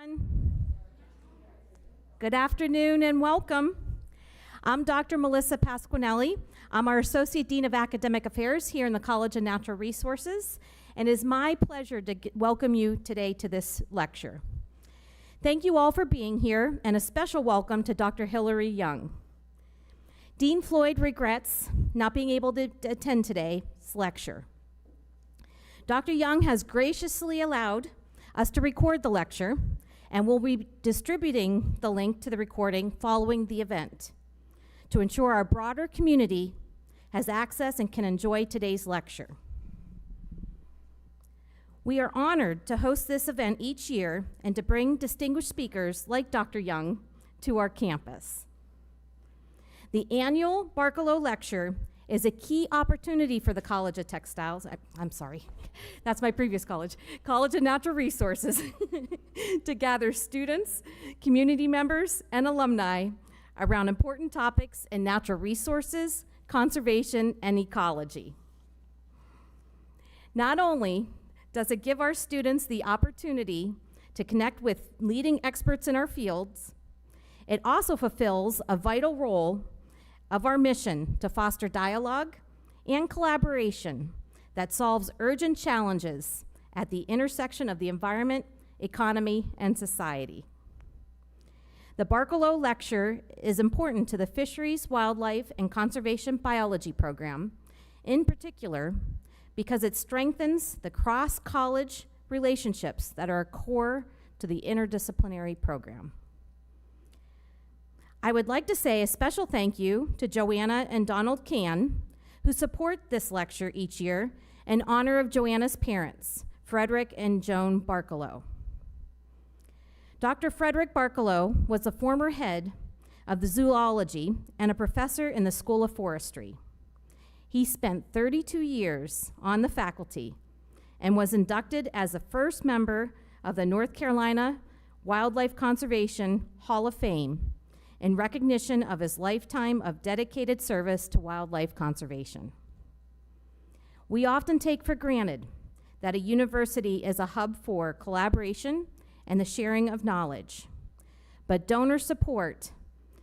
everyone. Good afternoon and welcome. I'm Dr. Melissa Pasquinelli. I'm our Associate Dean of Academic Affairs here in the College of Natural Resources, and it is my pleasure to welcome you today to this lecture. Thank you all for being here, and a special welcome to Dr. Hillary Young. Dean Floyd regrets not being able to attend today's lecture. Dr. Young has graciously allowed us to record the lecture, and we'll be distributing the link to the recording following the event to ensure our broader community has access and can enjoy today's lecture. We are honored to host this event each year and to bring distinguished speakers like Dr. Young to our campus. The annual Barkalow Lecture is a key opportunity for the College of Textiles, that's my previous college, College of Natural Resources, to gather students, community members, and alumni around important topics in natural resources, conservation, and ecology. Not only does it give our students the opportunity to connect with leading experts in our fields, it also fulfills a vital role of our mission to foster dialogue and collaboration that solves urgent challenges at the intersection of the environment, economy, and society. The Barkalow Lecture is important to the Fisheries, Wildlife, and Conservation Biology program, in particular, because it strengthens the cross-college relationships that are core to the interdisciplinary program. I would like to say a special thank you to Joanna and Donald Can, who support this lecture each year in honor of Joanna's parents, Frederick and Joan Barkalow. Dr. Frederick Barkalow was the former head of the zoology and a professor in the School of Forestry. He spent 32 years on the faculty and was inducted as the first member of the North Carolina Wildlife Conservation Hall of Fame in recognition of his lifetime of dedicated service to wildlife conservation. We often take for granted that a university is a hub for collaboration and the sharing of knowledge, but donor support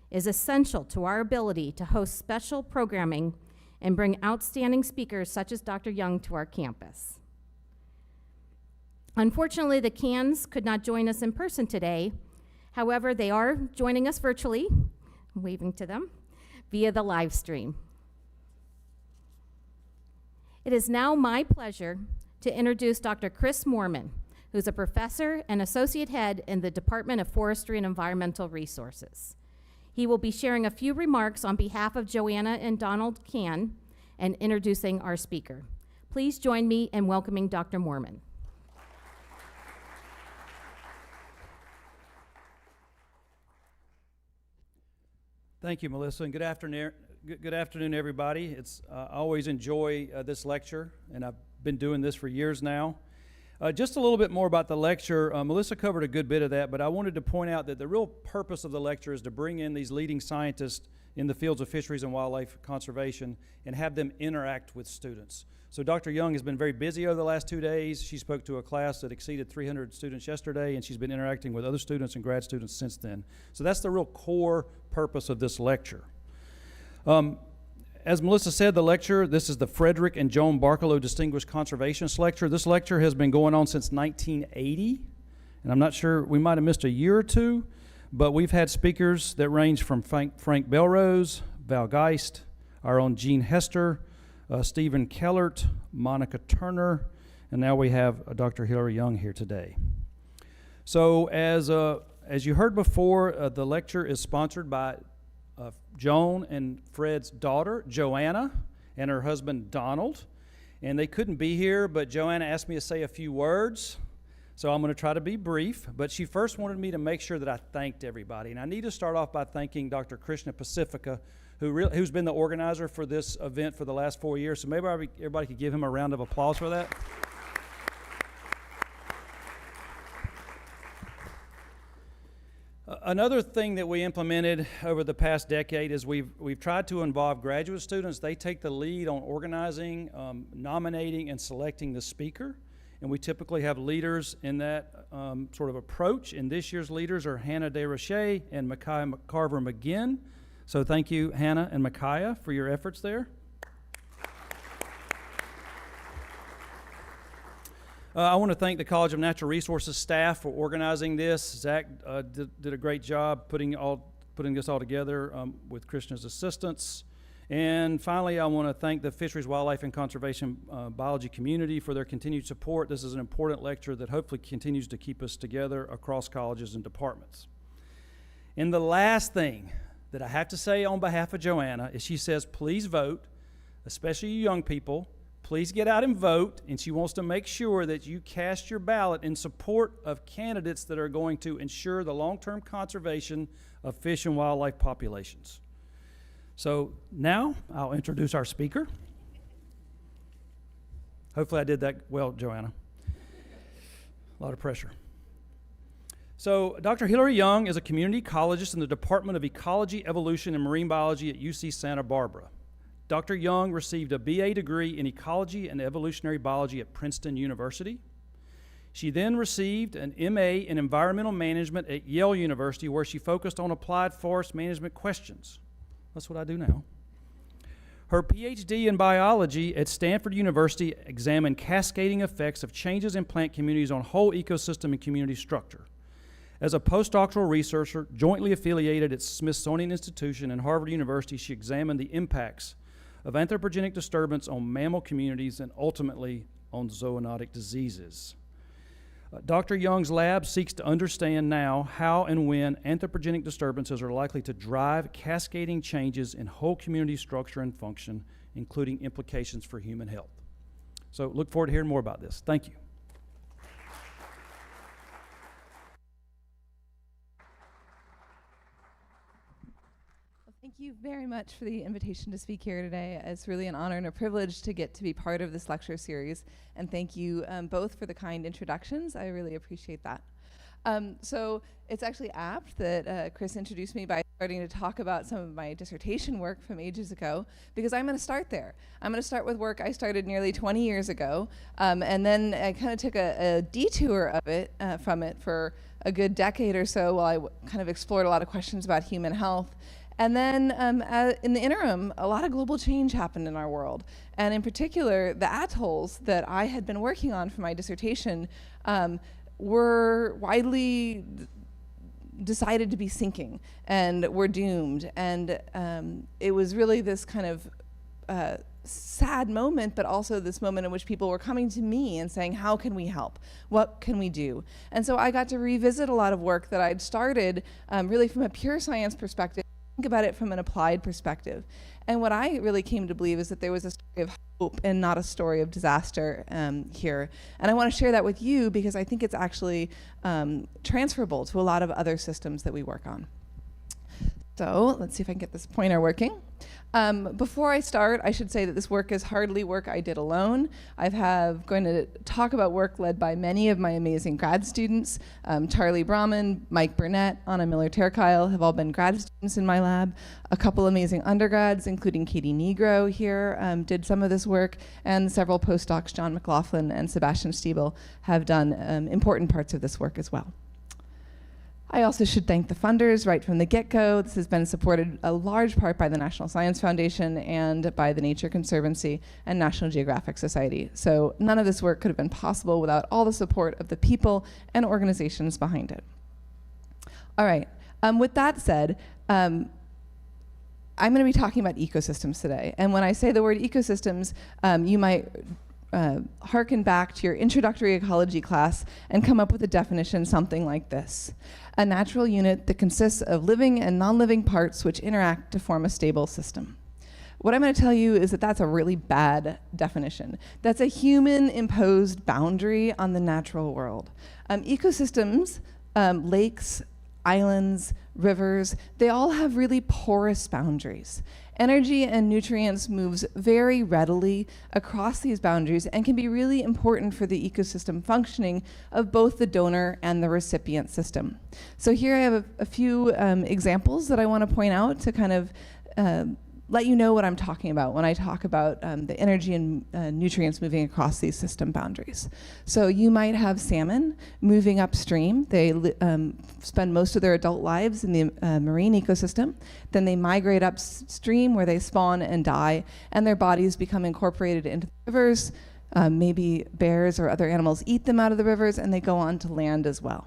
is essential to our ability to host special programming and bring outstanding speakers such as Dr. Young to our campus. Unfortunately, the Cans could not join us in person today. However, they are joining us virtually, I'm waving to them, via the live stream. It is now my pleasure to introduce Dr. Chris Moorman, who's a professor and associate head in the Department of Forestry and Environmental Resources. He will be sharing a few remarks on behalf of Joanna and Donald Can and introducing our speaker. Please join me in welcoming Dr. Moorman. Thank you, Melissa, and good afternoon, everybody. I always enjoy this lecture, and I've been doing this for years now. Just a little bit more about the lecture. Melissa covered a good bit of that, but I wanted to point out that the real purpose of the lecture is to bring in these leading scientists in the fields of fisheries and wildlife conservation and have them interact with students. So Dr. Young has been very busy over the last 2 days. She spoke to a class that exceeded 300 students yesterday, and she's been interacting with other students and grad students since then. So that's the real core purpose of this lecture. As Melissa said, this is the Frederick and Joan Barkalow Distinguished Conservationist Lecture. This lecture has been going on since 1980, and I'm not sure, we might have missed a year or two, but we've had speakers that range from Frank Belrose, Val Geist, our own Gene Hester, Stephen Kellert, Monica Turner, and now we have Dr. Hillary Young here today. So as you heard before, the lecture is sponsored by Joan and Fred's daughter, Joanna, and her husband, Donald. And they couldn't be here, but Joanna asked me to say a few words, so I'm going to try to be brief. But she first wanted me to make sure that I thanked everybody. And I need to start off by thanking Dr. Krishna Pacifica, who's been the organizer for this event for the last 4 years. So maybe everybody could give him a round of applause for that. Another thing that we implemented over the past decade is we've tried to involve graduate students. They take the lead on organizing, nominating, and selecting the speaker. and we typically have leaders in that sort of approach. And this year's leaders are Hannah DeRoche and Micaiah Carver-McGinn. So thank you, Hannah and Micaiah, for your efforts there. I want to thank the College of Natural Resources staff for organizing this. Zach did a great job putting this all together with Krishna's assistance. And finally, I want to thank the Fisheries, Wildlife, and Conservation Biology community for their continued support. This is an important lecture that hopefully continues to keep us together across colleges and departments. And the last thing that I have to say on behalf of Joanna is she says, please vote, especially you young people. Please get out and vote, and she wants to make sure that you cast your ballot in support of candidates that are going to ensure the long-term conservation of fish and wildlife populations. So now I'll introduce our speaker. Hopefully I did that well, Joanna. A lot of pressure. So Dr. Hilary Young is a community ecologist in the Department of Ecology, Evolution, and Marine Biology at UC Santa Barbara. Dr. Young received a BA degree in Ecology and Evolutionary Biology at Princeton University. She then received an MA in Environmental Management at Yale University, where she focused on applied forest management questions. That's what I do now. Her PhD in biology at Stanford University examined cascading effects of changes in plant communities on whole ecosystem and community structure. As a postdoctoral researcher jointly affiliated at Smithsonian Institution and Harvard University, she examined the impacts of anthropogenic disturbance on mammal communities and ultimately on zoonotic diseases. Dr. Young's lab seeks to understand now how and when anthropogenic disturbances are likely to drive cascading changes in whole community structure and function, including implications for human health. So look forward to hearing more about this. Thank you. Thank you very much for the invitation to speak here today. It's really an honor and a privilege to get to be part of this lecture series. And thank you both for the kind introductions. I really appreciate that. So it's actually apt that Chris introduced me by starting to talk about some of my dissertation work from ages ago, because I'm going to start there. I'm going to start with work I started nearly 20 years ago, and then I kind of took a detour of it from it for a good decade or so while I kind of explored a lot of questions about human health. And then in the interim, a lot of global change happened in our world. And in particular, the atolls that I had been working on for my dissertation were widely decided to be sinking and were doomed. And it was really this kind of sad moment, but also this moment in which people were coming to me and saying, how can we help? What can we do? And so I got to revisit a lot of work that I'd started really from a pure science perspective, think about it from an applied perspective. And what I really came to believe is that there was a story of hope and not a story of disaster here. And I want to share that with you because I think it's actually transferable to a lot of other systems that we work on. So let's see if I can get this pointer working. Before I start, I should say that this work is hardly work I did alone. Going to talk about work led by many of my amazing grad students. Charlie Brahman, Mike Burnett, Anna Miller-Terkyle have all been grad students in my lab. A couple amazing undergrads, including Katie Negro here, did some of this work, and several postdocs, John McLaughlin and Sebastian Stiebel, have done important parts of this work as well. I also should thank the funders right from the get-go. This has been supported a large part by the National Science Foundation and by the Nature Conservancy and National Geographic Society. So none of this work could have been possible without all the support of the people and organizations behind it. All right, with that said, I'm going to be talking about ecosystems today. And when I say the word ecosystems, you might harken back to your introductory ecology class and come up with a definition something like this: a natural unit that consists of living and non-living parts which interact to form a stable system. What I'm going to tell you is that that's a really bad definition. That's a human-imposed boundary on the natural world. Ecosystems, lakes, islands, rivers, they all have really porous boundaries. Energy and nutrients moves very readily across these boundaries and can be really important for the ecosystem functioning of both the donor and the recipient system. So here I have a few examples that I want to point out to kind of let you know what I'm talking about when I talk about the energy and nutrients moving across these system boundaries. So you might have salmon moving upstream. They spend most of their adult lives in the marine ecosystem. Then they migrate upstream where they spawn and die, and their bodies become incorporated into the rivers. Maybe bears or other animals eat them out of the rivers, and they go on to land as well.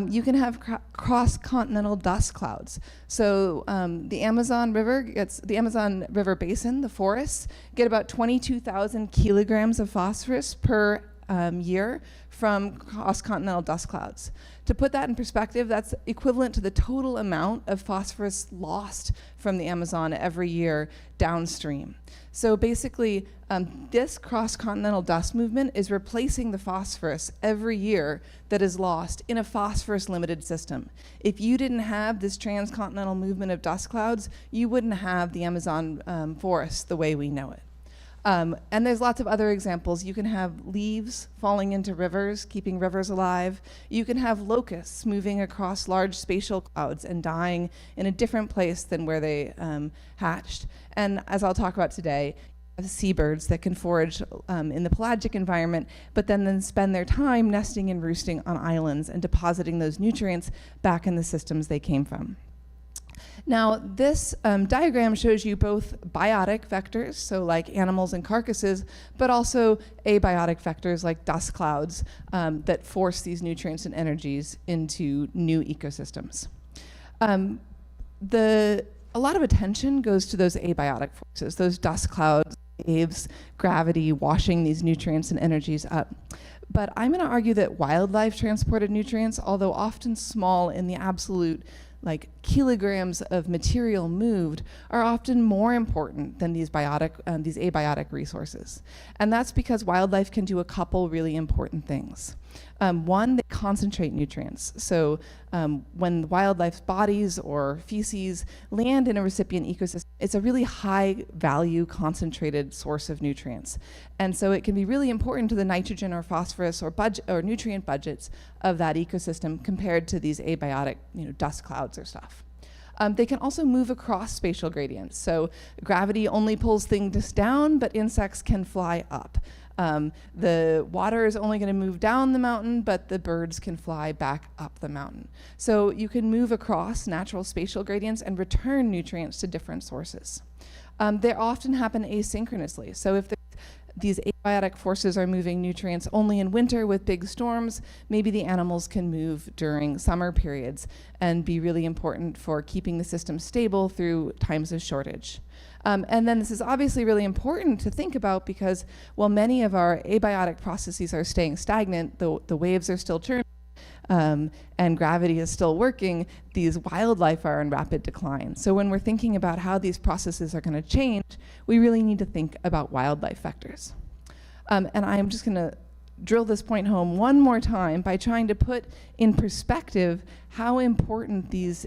You can have cross-continental dust clouds. So the Amazon River basin, the forests, get about 22,000 kilograms of phosphorus per year from cross-continental dust clouds. To put that in perspective, that's equivalent to the total amount of phosphorus lost from the Amazon every year downstream. So basically, this cross-continental dust movement is replacing the phosphorus every year that is lost in a phosphorus-limited system. If you didn't have this transcontinental movement of dust clouds, you wouldn't have the Amazon forest the way we know it. And there's lots of other examples. You can have leaves falling into rivers, keeping rivers alive. You can have locusts moving across large spatial clouds and dying in a different place than where they hatched. And as I'll talk about today, seabirds that can forage in the pelagic environment, but then spend their time nesting and roosting on islands and depositing those nutrients back in the systems they came from. Now, this diagram shows you both biotic vectors, so like animals and carcasses, but also abiotic vectors like dust clouds that force these nutrients and energies into new ecosystems. A lot of attention goes to those abiotic forces, those dust clouds, waves, gravity, washing these nutrients and energies up. But I'm going to argue that wildlife transported nutrients, although often small in the absolute kilograms of material moved, are often more important than these abiotic resources. And that's because wildlife can do a couple really important things. One, they concentrate nutrients. So when wildlife's bodies or feces land in a recipient ecosystem, it's a really high value concentrated source of nutrients. And so it can be really important to the nitrogen or phosphorus or nutrient budgets of that ecosystem compared to these abiotic dust clouds or stuff. They can also move across spatial gradients. So gravity only pulls things down, but insects can fly up. The water is only going to move down the mountain, but the birds can fly back up the mountain. So you can move across natural spatial gradients and return nutrients to different sources. They often happen asynchronously. So if these abiotic forces are moving nutrients only in winter with big storms, maybe the animals can move during summer periods and be really important for keeping the system stable through times of shortage. And then this is obviously really important to think about because while many of our abiotic processes are staying stagnant, the waves are still churning, and gravity is still working, these wildlife are in rapid decline. So when we're thinking about how these processes are going to change, we really need to think about wildlife vectors. And I'm just going to drill this point home one more time by trying to put in perspective how important these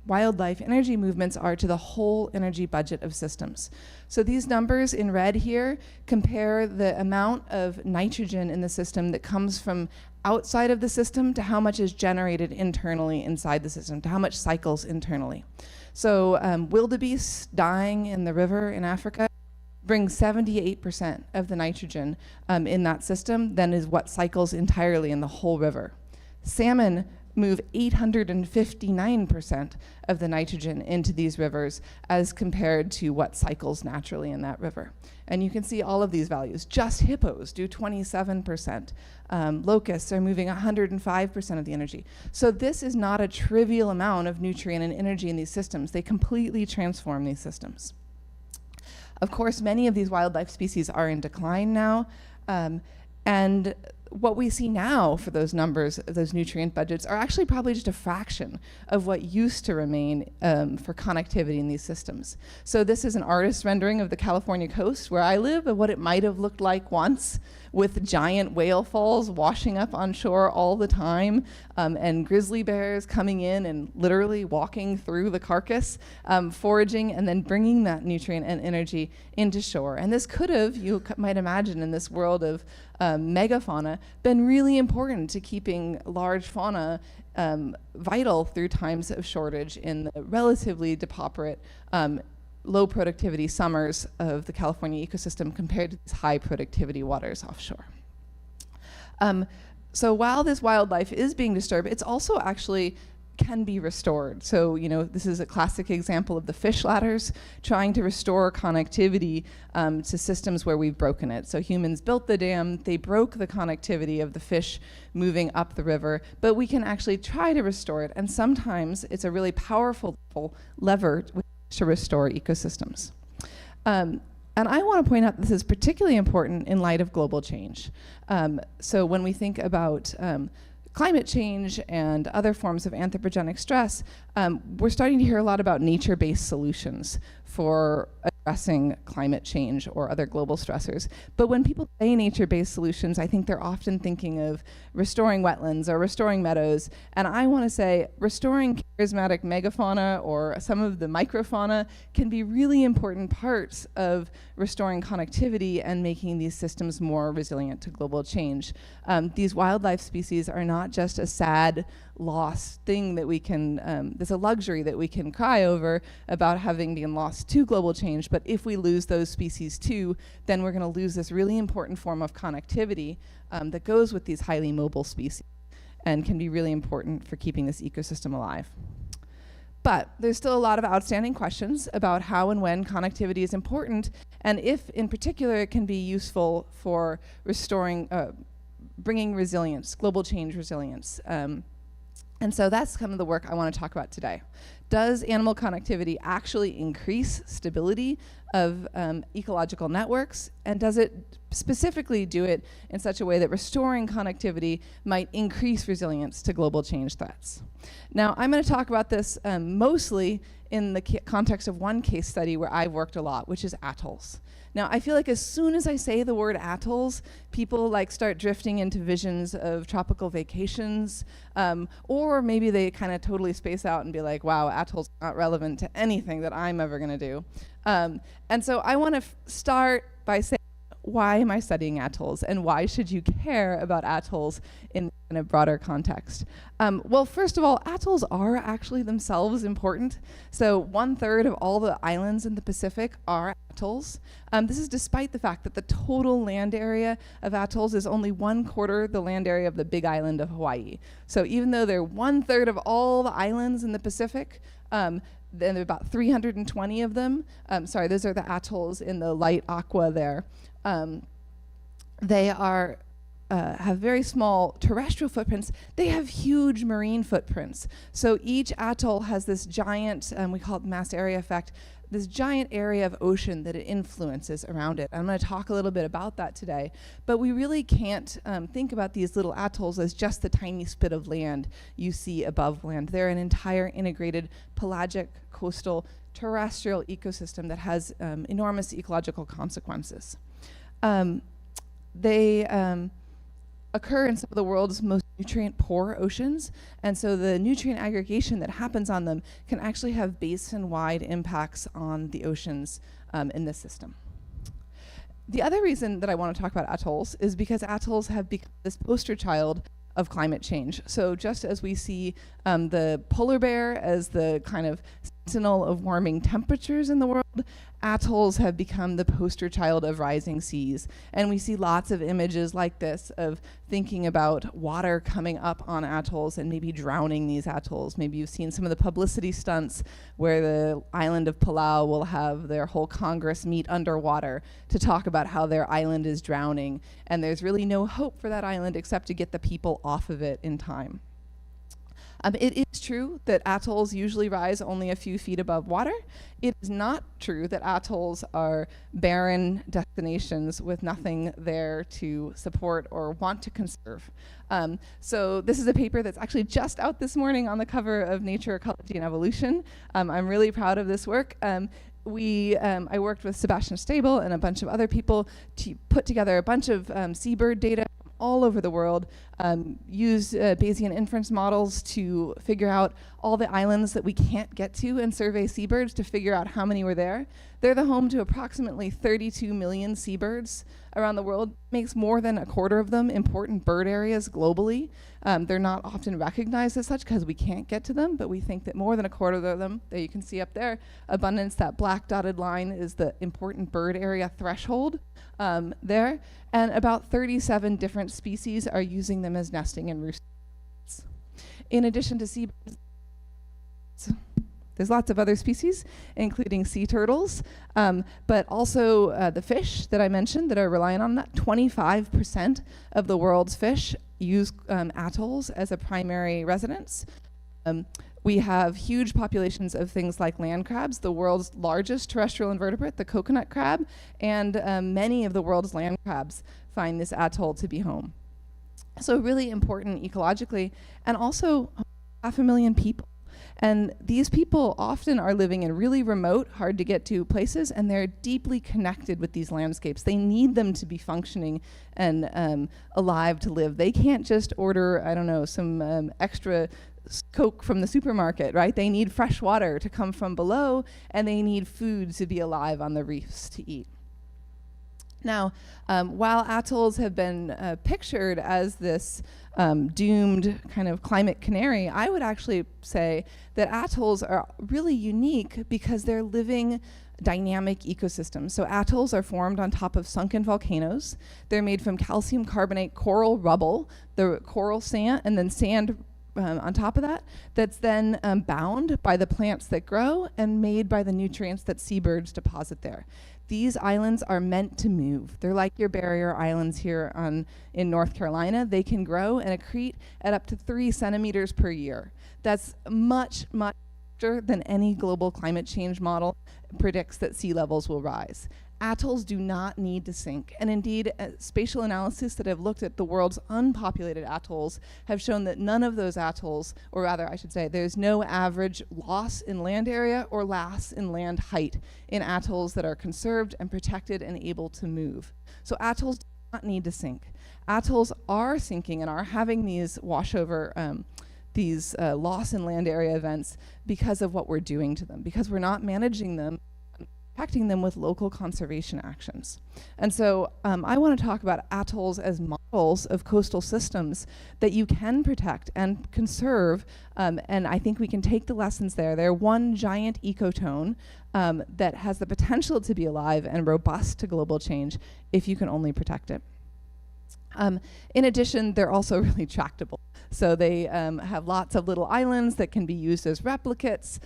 wildlife energy movements are to the whole energy budget of systems. So these numbers in red here compare the amount of nitrogen in the system that comes from outside of the system to how much is generated internally inside the system, to how much cycles internally. So wildebeest dying in the river in Africa brings 78% of the nitrogen in that system, then is what cycles entirely in the whole river. Salmon move 859% of the nitrogen into these rivers as compared to what cycles naturally in that river. And you can see all of these values. Just hippos do 27%. Locusts are moving 105% of the energy. So this is not a trivial amount of nutrient and energy in these systems. They completely transform these systems. Of course, many of these wildlife species are in decline now, and what we see now for those numbers, those nutrient budgets, are actually probably just a fraction of what used to remain for connectivity in these systems. So this is an artist's rendering of the California coast where I live of what it might have looked like once, with giant whale falls washing up on shore all the time, and grizzly bears coming in and literally walking through the carcass, foraging and then bringing that nutrient and energy into shore. And this could have, you might imagine in this world of megafauna, been really important to keeping large fauna vital through times of shortage in the relatively depauperate low productivity summers of the California ecosystem compared to these high productivity waters offshore. So while this wildlife is being disturbed, it's also actually can be restored. So, this is a classic example of the fish ladders trying to restore connectivity to systems where we've broken it. So humans built the dam, they broke the connectivity of the fish moving up the river, but we can actually try to restore it. And sometimes it's a really powerful lever to restore ecosystems. And I want to point out this is particularly important in light of global change. So when we think about climate change and other forms of anthropogenic stress, we're starting to hear a lot about nature-based solutions for addressing climate change or other global stressors. But when people say nature-based solutions, I think they're often thinking of restoring wetlands or restoring meadows. And I want to say restoring charismatic megafauna or some of the microfauna can be really important parts of restoring connectivity and making these systems more resilient to global change. These wildlife species are not just a sad lost thing that we can, there's a luxury that we can cry over about having been lost to global change, but if we lose those species too, then we're going to lose this really important form of connectivity that goes with these highly mobile species and can be really important for keeping this ecosystem alive. But there's still a lot of outstanding questions about how and when connectivity is important, and if in particular it can be useful for restoring, bringing resilience, global change resilience. And so that's kind of the work I want to talk about today. Does animal connectivity actually increase stability of ecological networks? And does it specifically do it in such a way that restoring connectivity might increase resilience to global change threats? Now, I'm going to talk about this mostly in the context of one case study where I've worked a lot, which is atolls. Now, I feel like as soon as I say the word atolls, people start drifting into visions of tropical vacations, or maybe they kind of totally space out and be like, wow, atolls are not relevant to anything that I'm ever going to do. And so I want to start by saying, why am I studying atolls, and why should you care about atolls in a broader context? Well, first of all, atolls are actually themselves important. So 1/3 of all the islands in the Pacific are atolls. This is despite the fact that the total land area of atolls is only 1/4 the land area of the big island of Hawaii. So even though they're 1/3 of all the islands in the Pacific, then there are about 320 of them. Sorry, those are the atolls in the light aqua there. They are have very small terrestrial footprints. They have huge marine footprints. So each atoll has this giant, we call it mass area effect, this giant area of ocean that it influences around it. I'm going to talk a little bit about that today, but we really can't think about these little atolls as just the tiny spit of land you see above land. They're an entire integrated pelagic, coastal, terrestrial ecosystem that has enormous ecological consequences. They occur in some of the world's most nutrient-poor oceans, and so the nutrient aggregation that happens on them can actually have basin-wide impacts on the oceans in this system. The other reason that I want to talk about atolls is because atolls have become this poster child of climate change. So just as we see the polar bear as the kind of sentinel of warming temperatures in the world, atolls have become the poster child of rising seas. And we see lots of images like this of thinking about water coming up on atolls and maybe drowning these atolls. Maybe you've seen some of the publicity stunts where the island of Palau will have their whole Congress meet underwater to talk about how their island is drowning. And there's really no hope for that island except to get the people off of it in time. It is true that atolls usually rise only a few feet above water. It is not true that atolls are barren destinations with nothing there to support or want to conserve. So this is a paper that's actually just out this morning on the cover of Nature, Ecology, and Evolution. I'm really proud of this work. I worked with Sebastian Stable and a bunch of other people to put together a bunch of seabird data all over the world, use Bayesian inference models to figure out all the islands that we can't get to and survey seabirds to figure out how many were there. They're the home to approximately 32 million seabirds around the world. Makes more than a quarter of them important bird areas globally. They're not often recognized as such because we can't get to them, but we think that more than a quarter of them, that you can see up there, abundance, that black dotted line is the important bird area threshold there. And about 37 different species are using them as nesting and roosting. In addition to seabirds, there's lots of other species, including sea turtles, but also the fish that I mentioned that are reliant on that. 25% of the world's fish use atolls as a primary residence. We have huge populations of things like land crabs, the world's largest terrestrial invertebrate, the coconut crab, and many of the world's land crabs find this atoll to be home. So really important ecologically, and also 500,000 people. And these people often are living in really remote, hard to get to places, and they're deeply connected with these landscapes. They need them to be functioning and alive to live. They can't just order, I don't know, some extra Coke from the supermarket, right? They need fresh water to come from below, and they need food to be alive on the reefs to eat. Now, while atolls have been pictured as this doomed kind of climate canary, I would actually say that atolls are really unique because they're living dynamic ecosystems. So atolls are formed on top of sunken volcanoes. They're made from calcium carbonate coral rubble, the coral sand, and then sand on top of that, that's then bound by the plants that grow and made by the nutrients that seabirds deposit there. These islands are meant to move. They're like your barrier islands here in North Carolina. They can grow and accrete at up to 3 centimeters per year. That's much, much faster than any global climate change model predicts that sea levels will rise. Atolls do not need to sink. And indeed, spatial analysis that have looked at the world's unpopulated atolls have shown that none of those atolls, or rather I should say, there's no average loss in land area or loss in land height in atolls that are conserved and protected and able to move. So atolls do not need to sink. Atolls are sinking and are having these washover, these loss in land area events because of what we're doing to them, because we're not managing them, protecting them with local conservation actions. And so I want to talk about atolls as models of coastal systems that you can protect and conserve, and I think we can take the lessons there. They're one giant ecotone that has the potential to be alive and robust to global change if you can only protect it. In addition, they're also really tractable. So they have lots of little islands that can be used as replicates.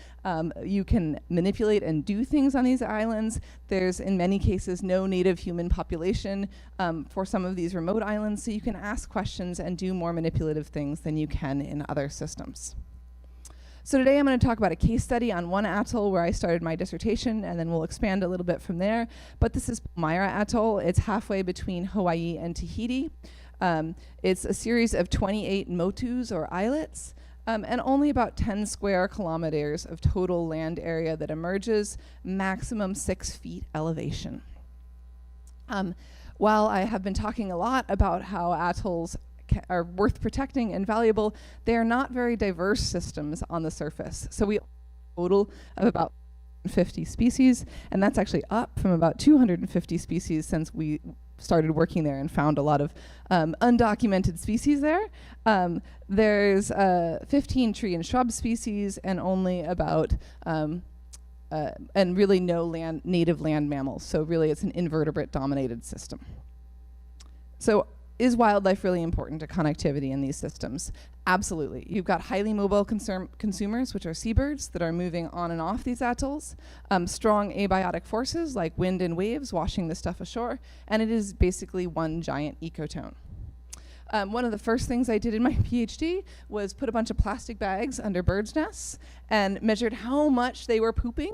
You can manipulate and do things on these islands. There's, in many cases, no native human population for some of these remote islands, so you can ask questions and do more manipulative things than you can in other systems. So today I'm going to talk about a case study on one atoll where I started my dissertation, and then we'll expand a little bit from there. But this is Palmyra Atoll. It's halfway between Hawaii and Tahiti. It's a series of 28 motus or islets, and only about 10 square kilometers of total land area that emerges, maximum 6 feet elevation. While I have been talking a lot about how atolls are worth protecting and valuable, they are not very diverse systems on the surface. So we have a total of about 50 species, and that's actually up from about 250 species since we started working there and found a lot of undocumented species there. There's 15 tree and shrub species and only about, and really no native land mammals. So really it's an invertebrate dominated system. So is wildlife really important to connectivity in these systems? Absolutely. You've got highly mobile consumers, which are seabirds, that are moving on and off these atolls, strong abiotic forces like wind and waves washing the stuff ashore, and it is basically one giant ecotone. One of the first things I did in my PhD was put a bunch of plastic bags under birds' nests and measured how much they were pooping,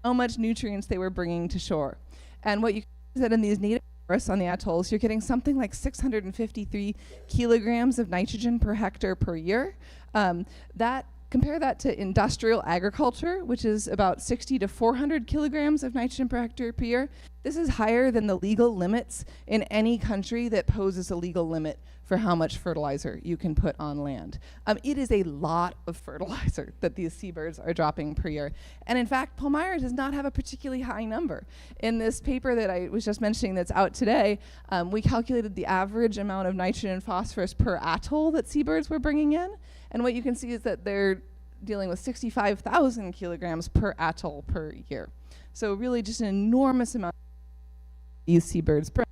how much nutrients they were bringing to shore. And what you can see is that in these native forests on the atolls, you're getting something like 653 kilograms of nitrogen per hectare per year. That Compare that to industrial agriculture, which is about 60 to 400 kilograms of nitrogen per hectare per year. This is higher than the legal limits in any country that poses a legal limit for how much fertilizer you can put on land. It is a lot of fertilizer that these seabirds are dropping per year. And in fact, Palmyra does not have a particularly high number. In this paper that I was just mentioning that's out today, we calculated the average amount of nitrogen and phosphorus per atoll that seabirds were bringing in. And what you can see is that they're dealing with 65,000 kilograms per atoll per year. So really just an enormous amount these seabirds bring.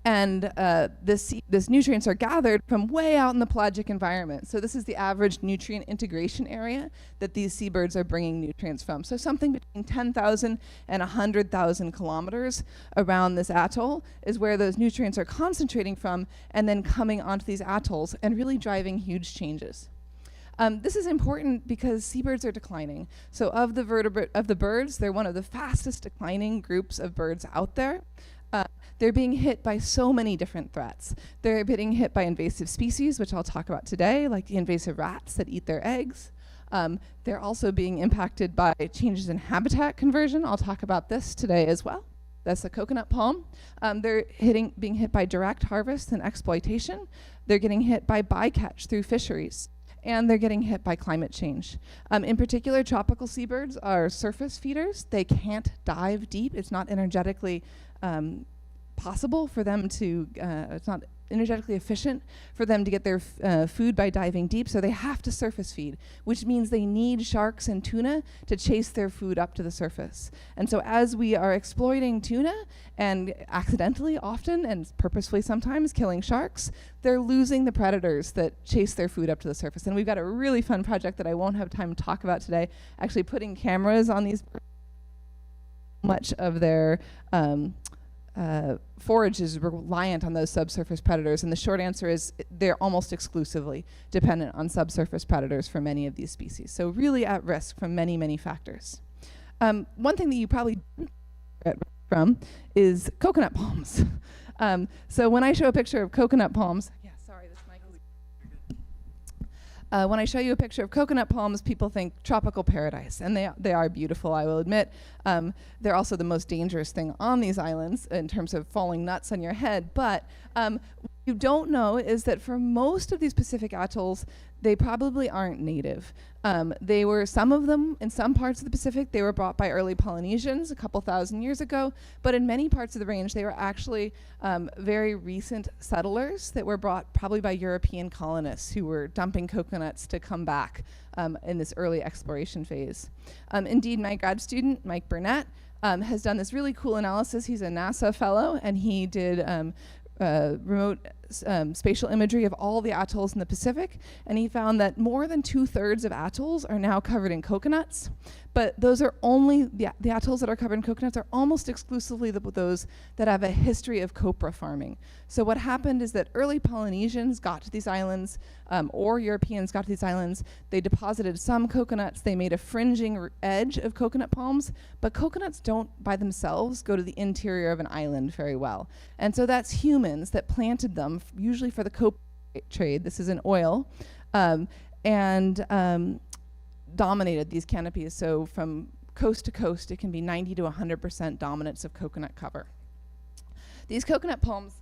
This nutrients are gathered from way out in the pelagic environment. So this is the average nutrient integration area that these seabirds are bringing nutrients from. So something between 10,000 and 100,000 kilometers around this atoll is where those nutrients are concentrating from and then coming onto these atolls and really driving huge changes. This is important because seabirds are declining. So of the birds, they're one of the fastest declining groups of birds out there. They're being hit by so many different threats. They're being hit by invasive species, which I'll talk about today, like the invasive rats that eat their eggs. They're also being impacted by changes in habitat conversion. I'll talk about this today as well. That's the coconut palm. They're being hit by direct harvest and exploitation. They're getting hit by bycatch through fisheries. And they're getting hit by climate change. In particular, tropical seabirds are surface feeders. They can't dive deep. It's not energetically possible for them to, it's not energetically efficient for them to get their food by diving deep, so they have to surface feed, which means they need sharks and tuna to chase their food up to the surface. And so as we are exploiting tuna, and accidentally often, and purposefully sometimes, killing sharks, they're losing the predators that chase their food up to the surface. And we've got a really fun project that I won't have time to talk about today, actually putting cameras on these birds. Much of their forage is reliant on those subsurface predators, and the short answer is they're almost exclusively dependent on subsurface predators for many of these species. So really at risk from many, many factors. One thing that you probably don't at risk from is coconut palms. So when I show a picture of coconut palms, when I show you a picture of coconut palms, people think tropical paradise, and they are beautiful, I will admit. They're also the most dangerous thing on these islands in terms of falling nuts on your head. But what you don't know is that for most of these Pacific atolls, they probably aren't native. Some of them, in some parts of the Pacific, they were brought by early Polynesians a couple thousand years ago, but in many parts of the range, they were actually very recent settlers that were brought probably by European colonists who were dumping coconuts to come back in this early exploration phase. Indeed, my grad student, Mike Burnett, has done this really cool analysis. He's a NASA fellow, and he did remote spatial imagery of all the atolls in the Pacific, and he found that more than 2/3 of atolls are now covered in coconuts, but those are only, the atolls that are covered in coconuts are almost exclusively those that have a history of copra farming. So what happened is that early Polynesians got to these islands, or Europeans got to these islands, they deposited some coconuts, they made a fringing edge of coconut palms, but coconuts don't by themselves go to the interior of an island very well. And so that's humans that planted them, usually for the copra trade, this is an oil, and dominated these canopies. So from coast to coast, it can be 90 to 100% dominance of coconut cover. These coconut palms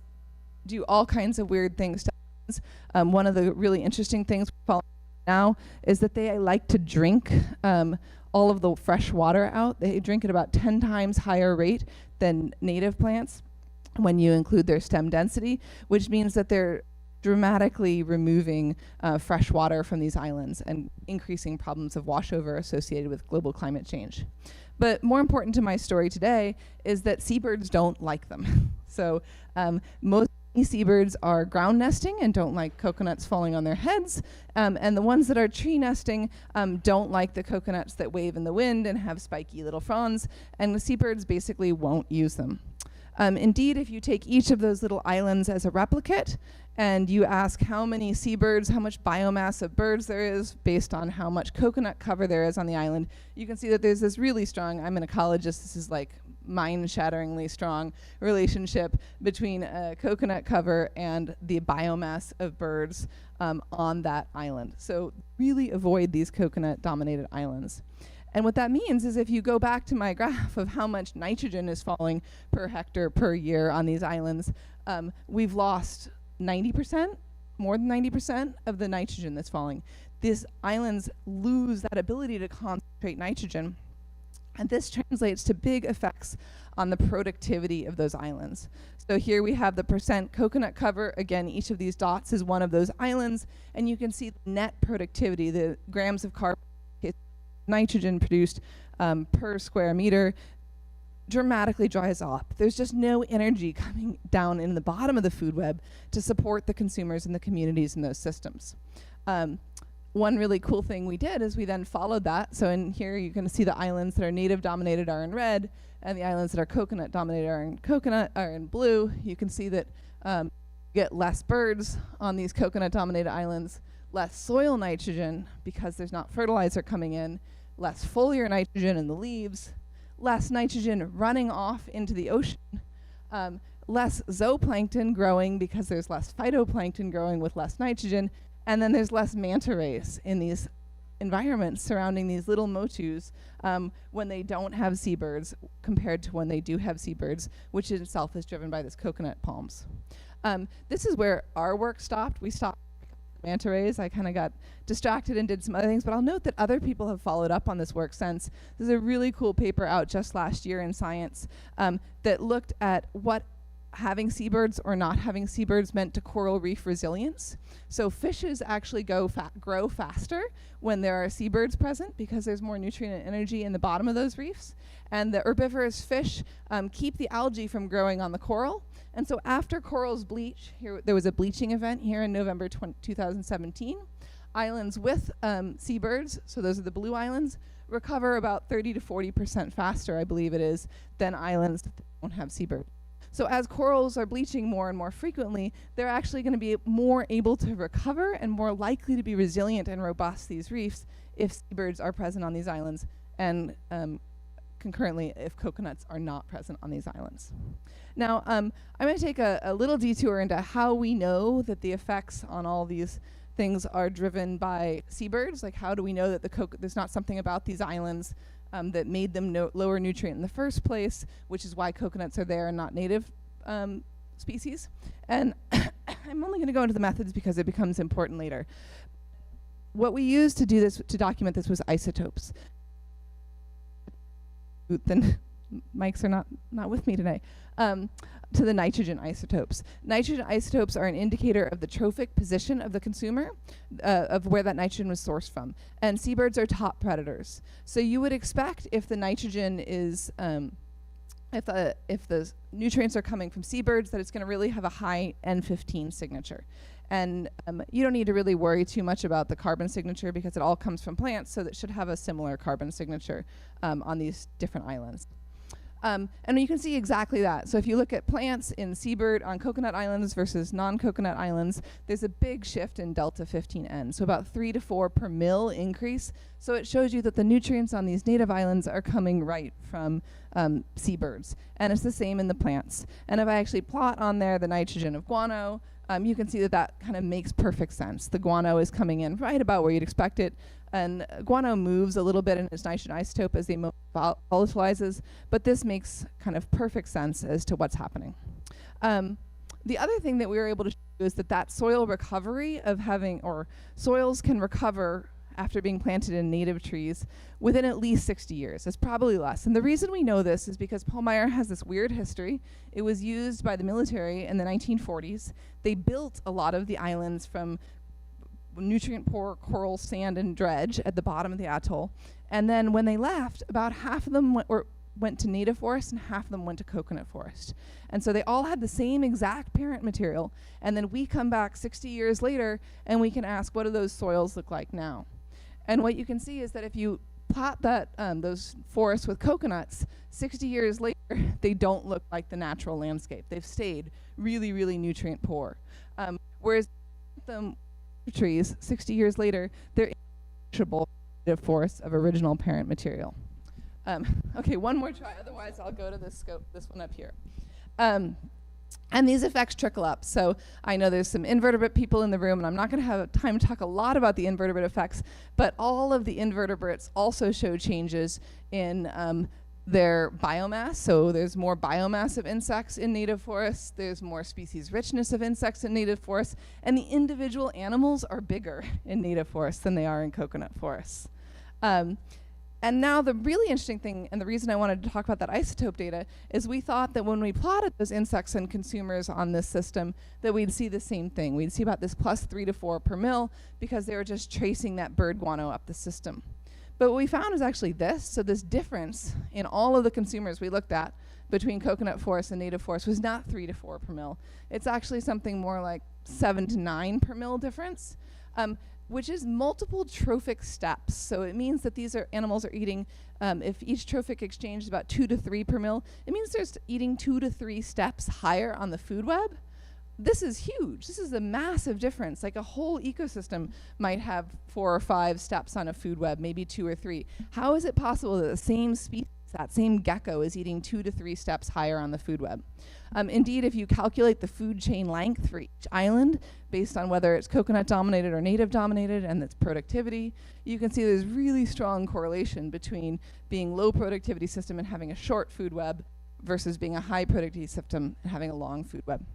do all kinds of weird things to us. One of the really interesting things we're following now is that they like to drink all of the fresh water out. They drink at about 10 times higher rate than native plants when you include their stem density, which means that they're dramatically removing fresh water from these islands and increasing problems of washover associated with global climate change. But more important to my story today is that seabirds don't like them. So most seabirds are ground nesting and don't like coconuts falling on their heads, and the ones that are tree nesting don't like the coconuts that wave in the wind and have spiky little fronds, and the seabirds basically won't use them. Indeed, if you take each of those little islands as a replicate and you ask how many seabirds, how much biomass of birds there is based on how much coconut cover there is on the island, you can see that there's this really strong, I'm an ecologist, this is like mind-shatteringly strong relationship between coconut cover and the biomass of birds on that island. So really avoid these coconut-dominated islands. And what that means is if you go back to my graph of how much nitrogen is falling per hectare per year on these islands, we've lost 90%, more than 90% of the nitrogen that's falling. These islands lose that ability to concentrate nitrogen, and this translates to big effects on the productivity of those islands. So here we have the percent coconut cover. Again, each of these dots is one of those islands, and you can see the net productivity, the grams of carbon nitrogen produced per square meter dramatically dries up. There's just no energy coming down in the bottom of the food web to support the consumers and the communities in those systems. One really cool thing we did is we then followed that. So in here you can see the islands that are native dominated are in red, and the islands that are coconut dominated are in blue. You can see that you get less birds on these coconut dominated islands, less soil nitrogen because there's not fertilizer coming in, less foliar nitrogen in the leaves, less nitrogen running off into the ocean, less zooplankton growing because there's less phytoplankton growing with less nitrogen, and then there's less manta rays in these environments surrounding these little motus when they don't have seabirds compared to when they do have seabirds, which in itself is driven by this coconut palms. This is where our work stopped. We stopped manta rays. I kind of got distracted and did some other things, but I'll note that other people have followed up on this work since. There's a really cool paper out just last year in Science that looked at what having seabirds or not having seabirds meant to coral reef resilience. So fishes actually grow faster when there are seabirds present because there's more nutrient and energy in the bottom of those reefs. And the herbivorous fish keep the algae from growing on the coral. And so after corals bleach, there was a bleaching event here in November 2017. Islands with seabirds, so those are the blue islands, recover about 30 to 40% faster, I believe it is, than islands that don't have seabirds. So as corals are bleaching more and more frequently, they're actually going to be more able to recover and more likely to be resilient and robust, these reefs, if seabirds are present on these islands, and concurrently if coconuts are not present on these islands. Now, I'm going to take a little detour into how we know that the effects on all these things are driven by seabirds. Like, how do we know that there's not something about these islands that made them lower nutrient in the first place, which is why coconuts are there and not native species. And I'm only going to go into the methods because it becomes important later. What we used to do this, to document this, was isotopes. Then mics are not with me today. To the nitrogen isotopes. Nitrogen isotopes are an indicator of the trophic position of the consumer, of where that nitrogen was sourced from. And seabirds are top predators. So you would expect if the nitrogen is, if the nutrients are coming from seabirds, that it's going to really have a high N15 signature. And you don't need to really worry too much about the carbon signature because it all comes from plants, so that should have a similar carbon signature on these different islands. And you can see exactly that. So if you look at plants in seabird on coconut islands versus non-coconut islands, there's a big shift in delta 15N, so about 3 to 4 per mil increase. So it shows you that the nutrients on these native islands are coming right from seabirds. And it's the same in the plants. And if I actually plot on there the nitrogen of guano, you can see that that kind of makes perfect sense. The guano is coming in right about where you'd expect it. And guano moves a little bit in its nitrogen isotope as they volatilizes, but this makes kind of perfect sense as to what's happening. The other thing that we were able to show is that soil recovery of soils can recover after being planted in native trees within at least 60 years. It's probably less. And the reason we know this is because Palmyra has this weird history. It was used by the military in the 1940s. They built a lot of the islands from nutrient-poor coral, sand, and dredge at the bottom of the atoll. And then when they left, about half of them went to native forest and half of them went to coconut forest. And so they all had the same exact parent material. And then we come back 60 years later and we can ask, what do those soils look like now? And what you can see is that if you plot those forests with coconuts, 60 years later, they don't look like the natural landscape. They've stayed really, really nutrient poor. Whereas the trees, 60 years later, they're imperishable forests of original parent material. Okay, one more try, otherwise I'll go to this one up here. And these effects trickle up. So I know there's some invertebrate people in the room, and I'm not going to have time to talk a lot about the invertebrate effects, but all of the invertebrates also show changes in their biomass. So there's more biomass of insects in native forests, there's more species richness of insects in native forests, and the individual animals are bigger in native forests than they are in coconut forests. And now the really interesting thing, and the reason I wanted to talk about that isotope data, is we thought that when we plotted those insects and consumers on this system, that we'd see the same thing. We'd see about this +3 to 4 per mil, because they were just tracing that bird guano up the system. But what we found was actually this. So this difference in all of the consumers we looked at between coconut forest and native forest was not 3 to 4 per mil. It's actually something more like 7 to 9 per mil difference. Which is multiple trophic steps. So it means that these animals are eating, if each trophic exchange is about 2 to 3 per mil, it means they're eating 2 to 3 steps higher on the food web. This is huge. This is a massive difference. Like a whole ecosystem might have 4 or 5 steps on a food web, maybe 2 or 3. How is it possible that the same species, that same gecko, is eating 2 to 3 steps higher on the food web? Indeed, if you calculate the food chain length for each island based on whether it's coconut dominated or native dominated and its productivity, you can see there's really strong correlation between being low productivity system and having a short food web versus being a high productivity system and having a long food web.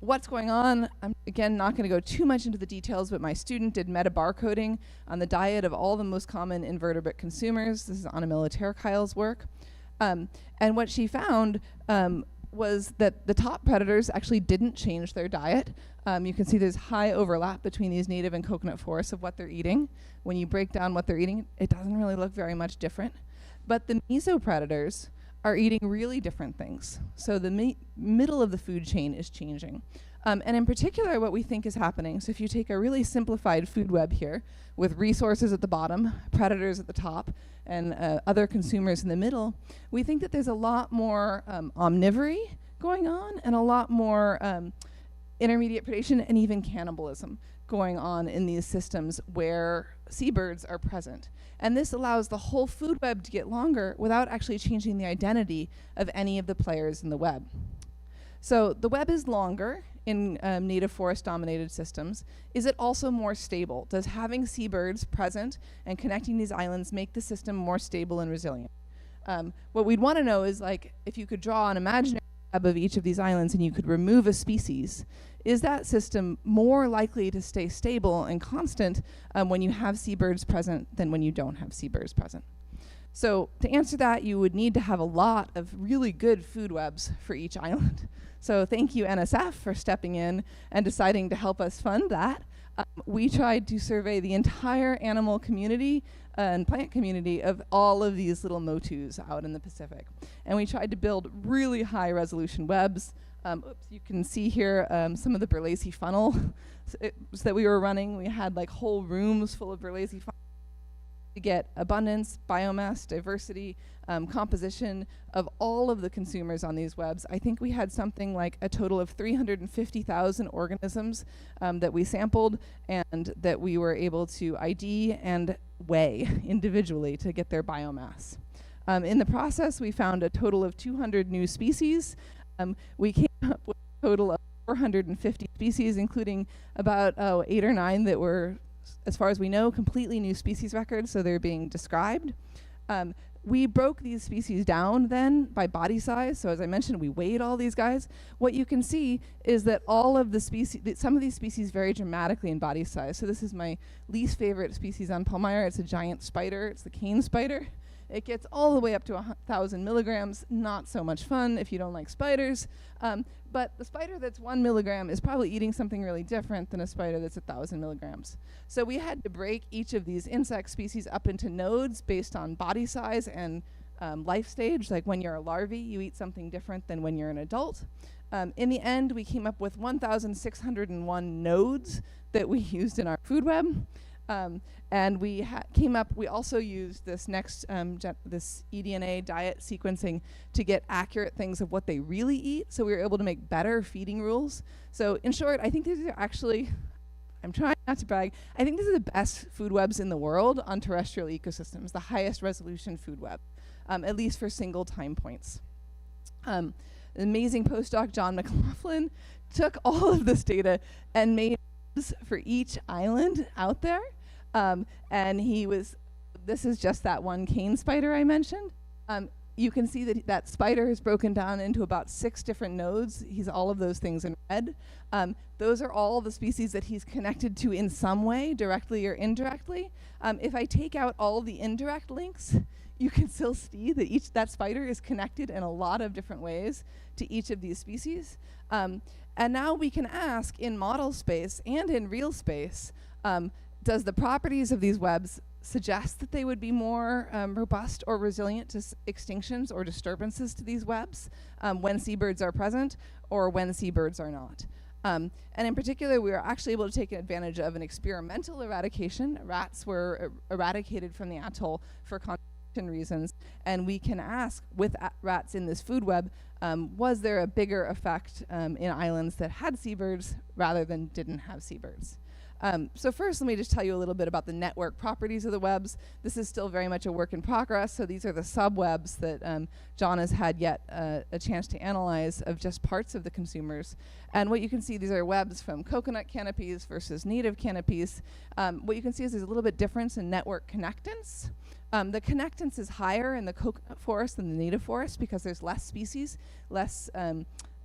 What's going on? I'm again not going to go too much into the details, but my student did metabarcoding on the diet of all the most common invertebrate consumers. This is Anna Militerkile's work. And what she found was that the top predators actually didn't change their diet. You can see there's high overlap between these native and coconut forests of what they're eating. When you break down what they're eating, it doesn't really look very much different. But the mesopredators are eating really different things. So the middle of the food chain is changing. And in particular, what we think is happening, so if you take a really simplified food web here with resources at the bottom, predators at the top, and other consumers in the middle, we think that there's a lot more omnivory going on and a lot more intermediate predation and even cannibalism going on in these systems where seabirds are present. And this allows the whole food web to get longer without actually changing the identity of any of the players in the web. So the web is longer in native forest dominated systems. Is it also more stable? Does having seabirds present and connecting these islands make the system more stable and resilient? What we'd want to know is, like, if you could draw an imaginary web of each of these islands and you could remove a species, is that system more likely to stay stable and constant when you have seabirds present than when you don't have seabirds present? So to answer that, you would need to have a lot of really good food webs for each island. So thank you, NSF, for stepping in and deciding to help us fund that. We tried to survey the entire animal community and plant community of all of these little motus out in the Pacific. And we tried to build really high resolution webs. You can see here some of the Berlesi funnel that we were running. We had like whole rooms full of Berlesi funnels to get abundance, biomass, diversity, composition of all of the consumers on these webs. I think we had something like a total of 350,000 organisms that we sampled and that we were able to ID and weigh individually to get their biomass. In the process, we found a total of 200 new species. We came up with a total of 450 species, including about 8 or 9 that were, as far as we know, completely new species records, so they're being described. We broke these species down then by body size. So as I mentioned, we weighed all these guys. What you can see is that all of the species, some of these species vary dramatically in body size. So this is my least favorite species on Palmyra. It's a giant spider. It's the cane spider. It gets all the way up to 1,000 milligrams. Not so much fun if you don't like spiders. But the spider that's 1 milligram is probably eating something really different than a spider that's 1,000 milligrams. So we had to break each of these insect species up into nodes based on body size and life stage. Like when you're a larvae, you eat something different than when you're an adult. In the end, we came up with 1,601 nodes that we used in our food web. And we we also used this next, this eDNA diet sequencing to get accurate things of what they really eat. So we were able to make better feeding rules. So in short, I think these are actually I'm trying not to brag. I think these are the best food webs in the world on terrestrial ecosystems, the highest resolution food web, at least for single time points. The amazing postdoc John McLaughlin took all of this data and made for each island out there. And this is just that one cane spider I mentioned. You can see that that spider is broken down into about 6 different nodes. He's all of those things in red. Those are all the species that he's connected to in some way, directly or indirectly. If I take out all the indirect links, you can still see that that spider is connected in a lot of different ways to each of these species. And now we can ask in model space and in real space, does the properties of these webs suggest that they would be more robust or resilient to extinctions or disturbances to these webs when seabirds are present or when seabirds are not? And in particular, we were actually able to take advantage of an experimental eradication. Rats were eradicated from the atoll for conservation reasons, and we can ask with rats in this food web, was there a bigger effect in islands that had seabirds rather than didn't have seabirds? So first, let me just tell you a little bit about the network properties of the webs. This is still very much a work in progress, so these are the subwebs that John has had yet a chance to analyze of just parts of the consumers. And what you can see, these are webs from coconut canopies versus native canopies. What you can see is there's a little bit difference in network connectance. The connectance is higher in the coconut forest than the native forest because there's less species, less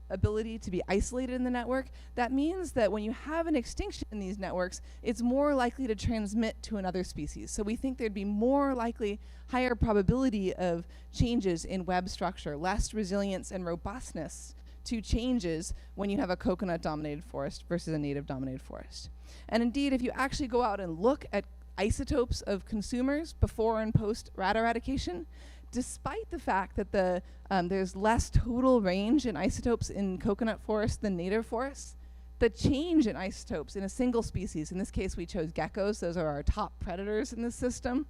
ability to be isolated in the network. That means that when you have an extinction in these networks, it's more likely to transmit to another species. So we think there'd be more likely, higher probability of changes in web structure, less resilience and robustness to changes when you have a coconut-dominated forest versus a native-dominated forest. And indeed, if you actually go out and look at isotopes of consumers before and post rat eradication, despite the fact that there's less total range in isotopes in coconut forests than native forests, the change in isotopes in a single species, in this case we chose geckos, those are our top predators in this system,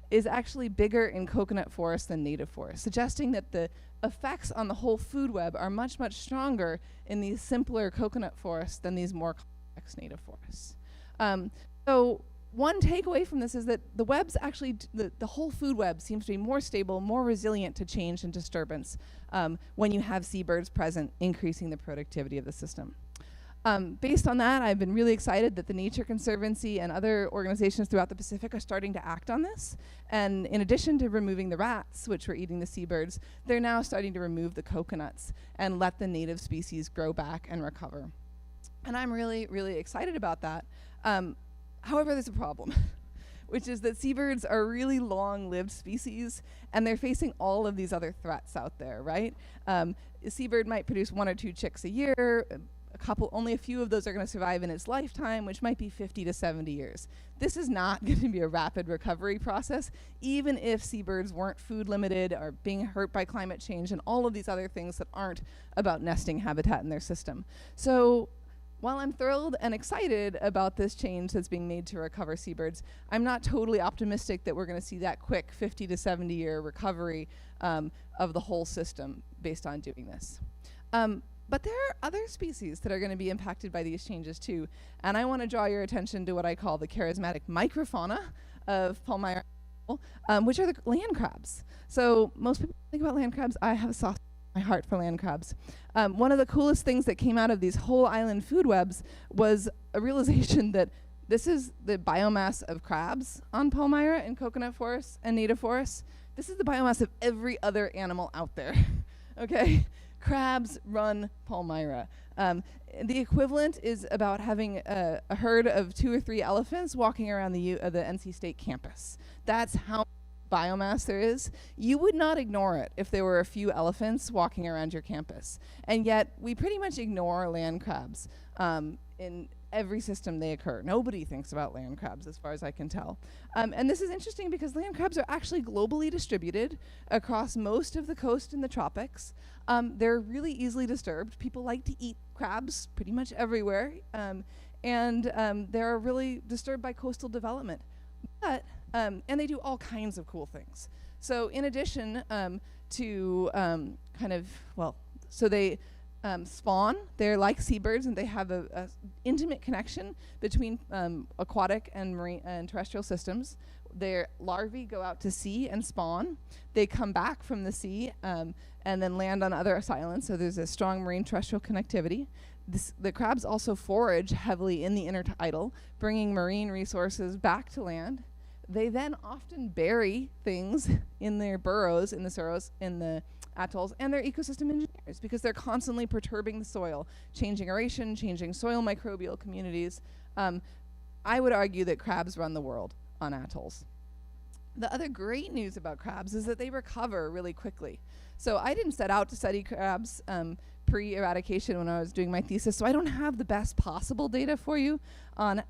is actually bigger in coconut forests than native forests, suggesting that the effects on the whole food web are much, much stronger in these simpler coconut forests than these more complex native forests. So one takeaway from this is that the webs actually, the whole food web seems to be more stable, more resilient to change and disturbance when you have seabirds present, increasing the productivity of the system. Based on that, I've been really excited that the Nature Conservancy and other organizations throughout the Pacific are starting to act on this. And in addition to removing the rats, which were eating the seabirds, they're now starting to remove the coconuts and let the native species grow back and recover. And I'm really, really excited about that. However, there's a problem, which is that seabirds are really long-lived species, and they're facing all of these other threats out there, right? A seabird might produce 1 or 2 chicks a year. Only a few of those are going to survive in its lifetime, which might be 50 to 70 years. This is not going to be a rapid recovery process, even if seabirds weren't food limited or being hurt by climate change and all of these other things that aren't about nesting habitat in their system. So while I'm thrilled and excited about this change that's being made to recover seabirds, I'm not totally optimistic that we're going to see that quick 50 to 70 year recovery of the whole system based on doing this. But there are other species that are going to be impacted by these changes too. And I want to draw your attention to what I call the charismatic microfauna of Palmyra, which are the land crabs. So most people think about land crabs. I have a soft my heart for land crabs. One of the coolest things that came out of these whole island food webs was a realization that this is the biomass of crabs on Palmyra in coconut forests and native forests. This is the biomass of every other animal out there, okay? Crabs run Palmyra. The equivalent is about having a herd of 2 or 3 elephants walking around the NC State campus. That's how biomass there is. You would not ignore it if there were a few elephants walking around your campus. And yet, we pretty much ignore land crabs in every system they occur. Nobody thinks about land crabs, as far as I can tell. And this is interesting because land crabs are actually globally distributed across most of the coast in the tropics. They're really easily disturbed. People like to eat crabs pretty much everywhere. And they're really disturbed by coastal development. But and they do all kinds of cool things. So in addition to spawn. They're like seabirds, and they have a intimate connection between aquatic and marine and terrestrial systems. Their larvae go out to sea and spawn. They come back from the sea and then land on other islands, so there's a strong marine terrestrial connectivity. The crabs also forage heavily in the intertidal, bringing marine resources back to land. They then often bury things in their burrows, in the atolls, and they're ecosystem engineers because they're constantly perturbing the soil, changing aeration, changing soil microbial communities. I would argue that crabs run the world on atolls. The other great news about crabs is that they recover really quickly. So I didn't set out to study crabs pre-eradication when I was doing my thesis, so I don't have the best possible data for you on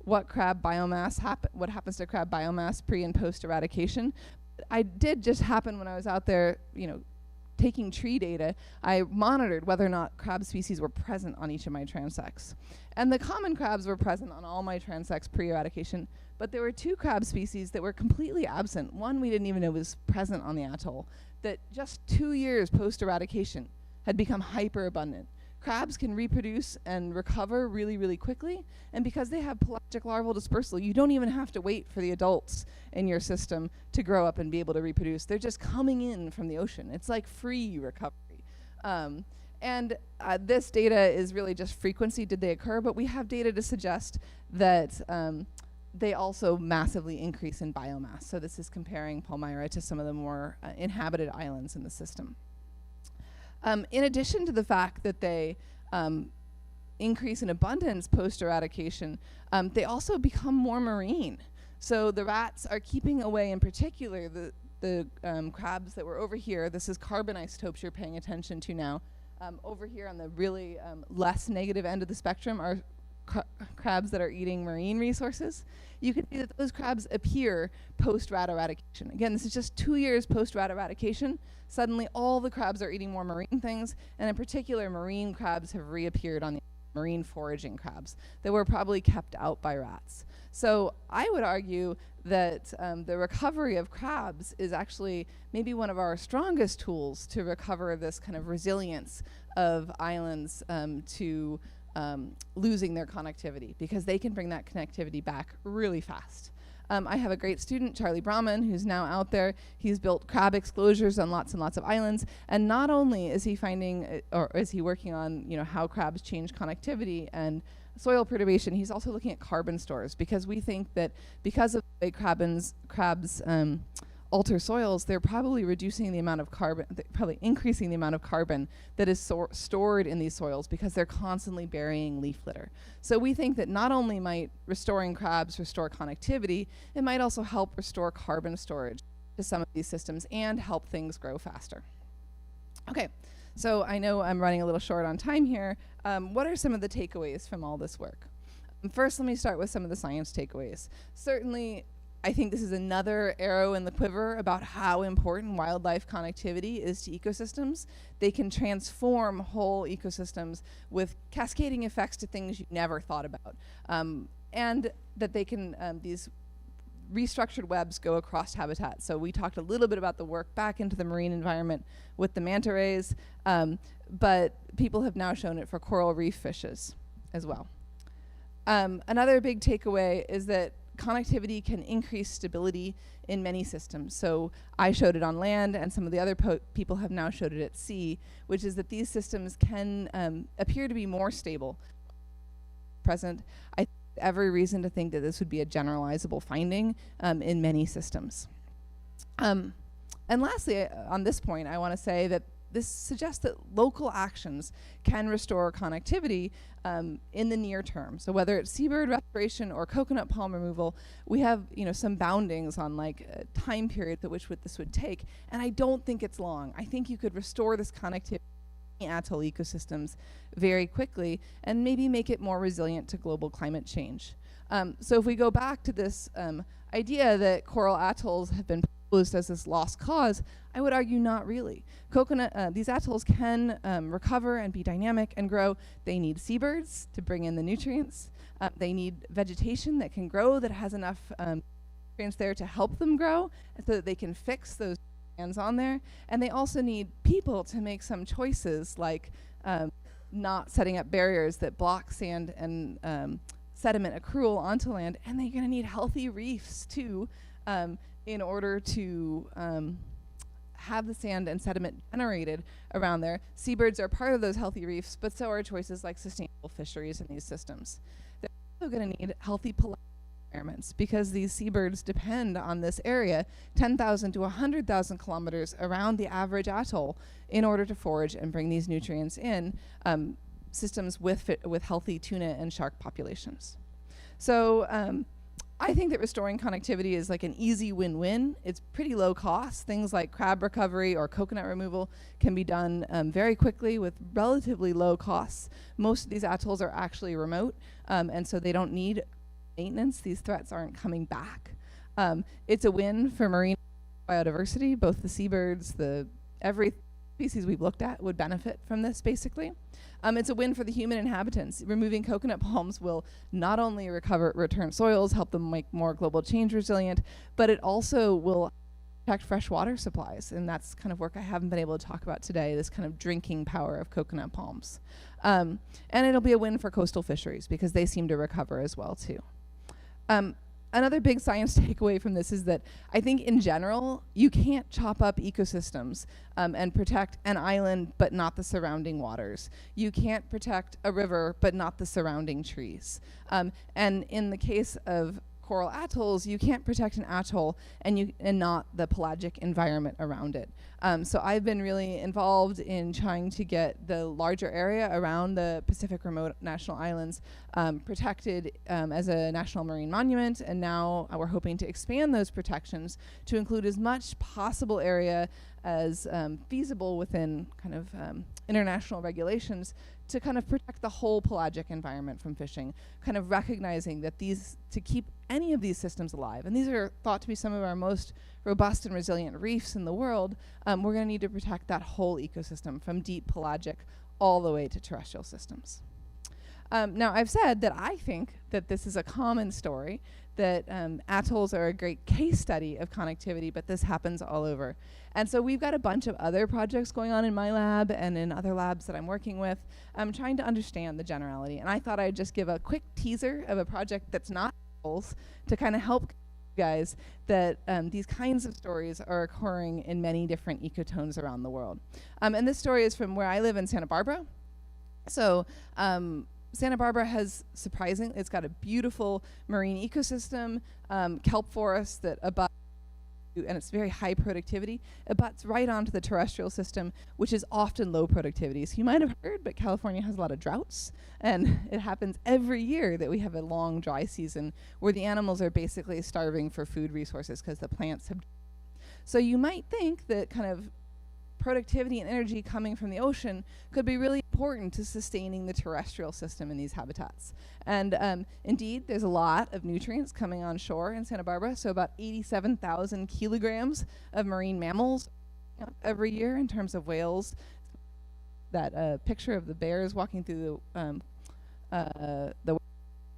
what happens to crab biomass pre and post-eradication. I did just happen when I was out there, taking tree data, I monitored whether or not crab species were present on each of my transects. And the common crabs were present on all my transects pre-eradication, but there were 2 crab species that were completely absent. One we didn't even know was present on the atoll, that just 2 years post-eradication had become hyper-abundant. Crabs can reproduce and recover really, really quickly, and because they have pelagic larval dispersal, you don't even have to wait for the adults in your system to grow up and be able to reproduce. They're just coming in from the ocean. It's like free recovery. This data is really just frequency, did they occur, but we have data to suggest that they also massively increase in biomass. So this is comparing Palmyra to some of the more inhabited islands in the system. In addition to the fact that they increase in abundance post-eradication, they also become more marine. So the rats are keeping away, in particular, the crabs that were over here. This is carbon isotopes you're paying attention to now. Over here on the really less negative end of the spectrum are crabs that are eating marine resources. You can see that those crabs appear post-rat eradication. Again, this is just 2 years post-rat eradication. Suddenly, all the crabs are eating more marine things, and in particular, marine crabs have reappeared on the marine foraging crabs that were probably kept out by rats. So I would argue that the recovery of crabs is actually maybe one of our strongest tools to recover this kind of resilience of islands to losing their connectivity, because they can bring that connectivity back really fast. I have a great student, Charlie Brahman, who's now out there. He's built crab exclosures on lots and lots of islands, and not only is he finding, or is he working on, how crabs change connectivity and soil perturbation, he's also looking at carbon stores, because we think that because of the way crabs alter soils, they're probably reducing the amount of carbon, probably increasing the amount of carbon that is stored in these soils because they're constantly burying leaf litter. So we think that not only might restoring crabs restore connectivity, it might also help restore carbon storage to some of these systems and help things grow faster. Okay, so I know I'm running a little short on time here. What are some of the takeaways from all this work? First, let me start with some of the science takeaways. Certainly, I think this is another arrow in the quiver about how important wildlife connectivity is to ecosystems. They can transform whole ecosystems with cascading effects to things you never thought about. And that they can, these restructured webs go across habitats. So we talked a little bit about the work back into the marine environment with the manta rays, but people have now shown it for coral reef fishes as well. Another big takeaway is that connectivity can increase stability in many systems. So I showed it on land, and some of the other people have now showed it at sea, which is that these systems can appear to be more stable. Present, I have every reason to think that this would be a generalizable finding in many systems. And lastly, on this point, I want to say that this suggests that local actions can restore connectivity in the near term. So whether it's seabird restoration or coconut palm removal, we have some boundings on time periods at which this would take, and I don't think it's long. I think you could restore this connectivity in atoll ecosystems very quickly and maybe make it more resilient to global climate change. So if we go back to this idea that coral atolls have been posed as this lost cause, I would argue not really. These atolls can recover and be dynamic and grow. They need seabirds to bring in the nutrients. They need vegetation that can grow, that has enough nutrients there to help them grow so that they can fix those hands on there. And they also need people to make some choices, like not setting up barriers that block sand and sediment accrual onto land, and they're going to need healthy reefs too in order to have the sand and sediment generated around there. Seabirds are part of those healthy reefs, but so are choices like sustainable fisheries in these systems. They're also going to need healthy pelagic environments because these seabirds depend on this area 10,000 to 100,000 kilometers around the average atoll in order to forage and bring these nutrients in systems with healthy tuna and shark populations. So I think that restoring connectivity is like an easy win-win. It's pretty low cost. Things like crab recovery or coconut removal can be done very quickly with relatively low costs. Most of these atolls are actually remote, and so they don't need maintenance. These threats aren't coming back. It's a win for marine biodiversity. Both the seabirds, every species we've looked at would benefit from this, basically. It's a win for the human inhabitants. Removing coconut palms will not only return soils, help them make more global change resilient, but it also will protect fresh water supplies. And that's kind of work I haven't been able to talk about today, this kind of drinking power of coconut palms. And it'll be a win for coastal fisheries because they seem to recover as well too. Another big science takeaway from this is that I think in general, you can't chop up ecosystems and protect an island but not the surrounding waters. You can't protect a river but not the surrounding trees. And in the case of coral atolls, you can't protect an atoll and not the pelagic environment around it. So I've been really involved in trying to get the larger area around the Pacific Remote National Islands protected as a national marine monument, and now we're hoping to expand those protections to include as much possible area as feasible within kind of international regulations to kind of protect the whole pelagic environment from fishing, kind of recognizing that to keep any of these systems alive, and these are thought to be some of our most robust and resilient reefs in the world, we're going to need to protect that whole ecosystem from deep pelagic all the way to terrestrial systems. Now, I've said that I think that this is a common story, that atolls are a great case study of connectivity, but this happens all over. And so we've got a bunch of other projects going on in my lab and in other labs that I'm working with, trying to understand the generality. And I thought I'd just give a quick teaser of a project that's not atolls to kind of help you guys that these kinds of stories are occurring in many different ecotones around the world. And this story is from where I live in Santa Barbara. So Santa Barbara has it's got a beautiful marine ecosystem, kelp forest that abuts, and it's very high productivity, abuts right onto the terrestrial system, which is often low productivity. So you might have heard, but California has a lot of droughts, and it happens every year that we have a long dry season where the animals are basically starving for food resources because the plants have. So you might think that kind of productivity and energy coming from the ocean could be really important to sustaining the terrestrial system in these habitats. And indeed, there's a lot of nutrients coming on shore in Santa Barbara, so about 87,000 kilograms of marine mammals every year in terms of whales. That picture of the bears walking through the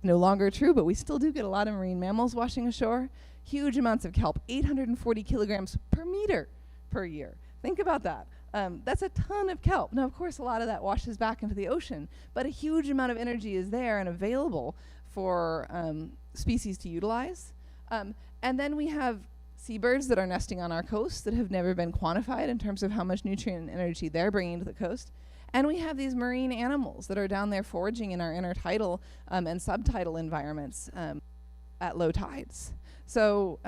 no longer true, but we still do get a lot of marine mammals washing ashore. Huge amounts of kelp, 840 kilograms per meter per year. Think about that. That's a ton of kelp. Now, of course, a lot of that washes back into the ocean, but a huge amount of energy is there and available for species to utilize. And then we have seabirds that are nesting on our coast that have never been quantified in terms of how much nutrient and energy they're bringing to the coast. And we have these marine animals that are down there foraging in our intertidal and subtidal environments at low tides. So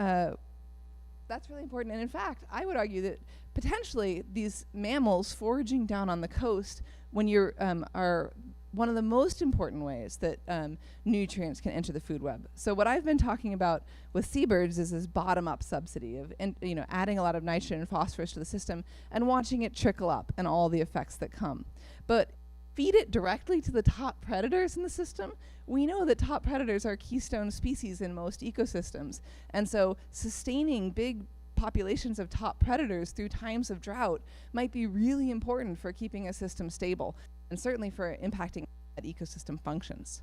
that's really important. And in fact, I would argue that potentially these mammals foraging down on the coast when you're are one of the most important ways that nutrients can enter the food web. So what I've been talking about with seabirds is this bottom-up subsidy of adding a lot of nitrogen and phosphorus to the system and watching it trickle up and all the effects that come. But feed it directly to the top predators in the system. We know that top predators are keystone species in most ecosystems. And so sustaining big populations of top predators through times of drought might be really important for keeping a system stable and certainly for impacting ecosystem functions.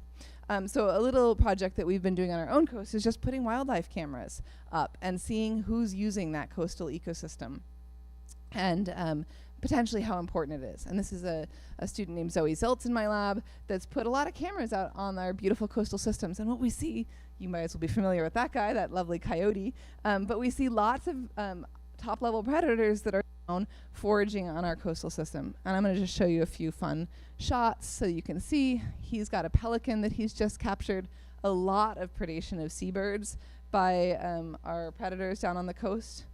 So a little project that we've been doing on our own coast is just putting wildlife cameras up and seeing who's using that coastal ecosystem and potentially how important it is. And this is a student named Zoe Ziltz in my lab that's put a lot of cameras out on our beautiful coastal systems. And what we see, you might as well be familiar with that guy, that lovely coyote, but we see lots of top-level predators that are down foraging on our coastal system. And I'm going to just show you a few fun shots so you can see. He's got a pelican that he's just captured. A lot of predation of seabirds by our predators down on the coast.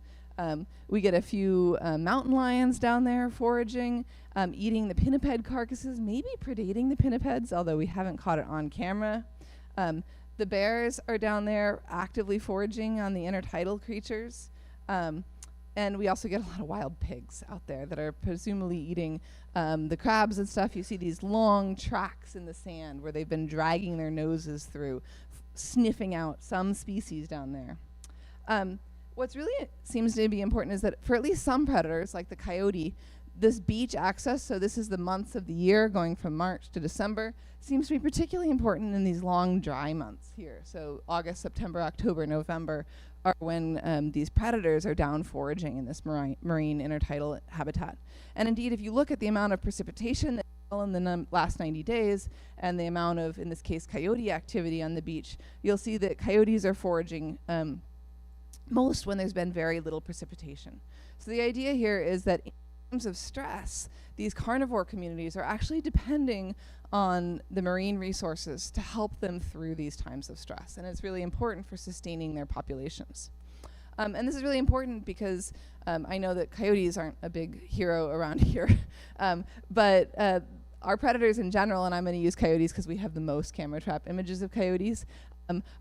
We get a few mountain lions down there foraging, eating the pinniped carcasses, maybe predating the pinnipeds, although we haven't caught it on camera. The bears are down there actively foraging on the intertidal creatures. And we also get a lot of wild pigs out there that are presumably eating the crabs and stuff. You see these long tracks in the sand where they've been dragging their noses through, sniffing out some species down there. What's really seems to be important is that for at least some predators, like the coyote, this beach access, so this is the months of the year going from March to December, seems to be particularly important in these long dry months here. So August, September, October, November are when these predators are down foraging in this marine intertidal habitat. And indeed, if you look at the amount of precipitation that fell in the last 90 days and the amount of, in this case, coyote activity on the beach, you'll see that coyotes are foraging most when there's been very little precipitation. So the idea here is that in terms of stress, these carnivore communities are actually depending on the marine resources to help them through these times of stress. And it's really important for sustaining their populations. And this is really important because I know that coyotes aren't a big hero around here, but our predators in general, and I'm going to use coyotes because we have the most camera trap images of coyotes,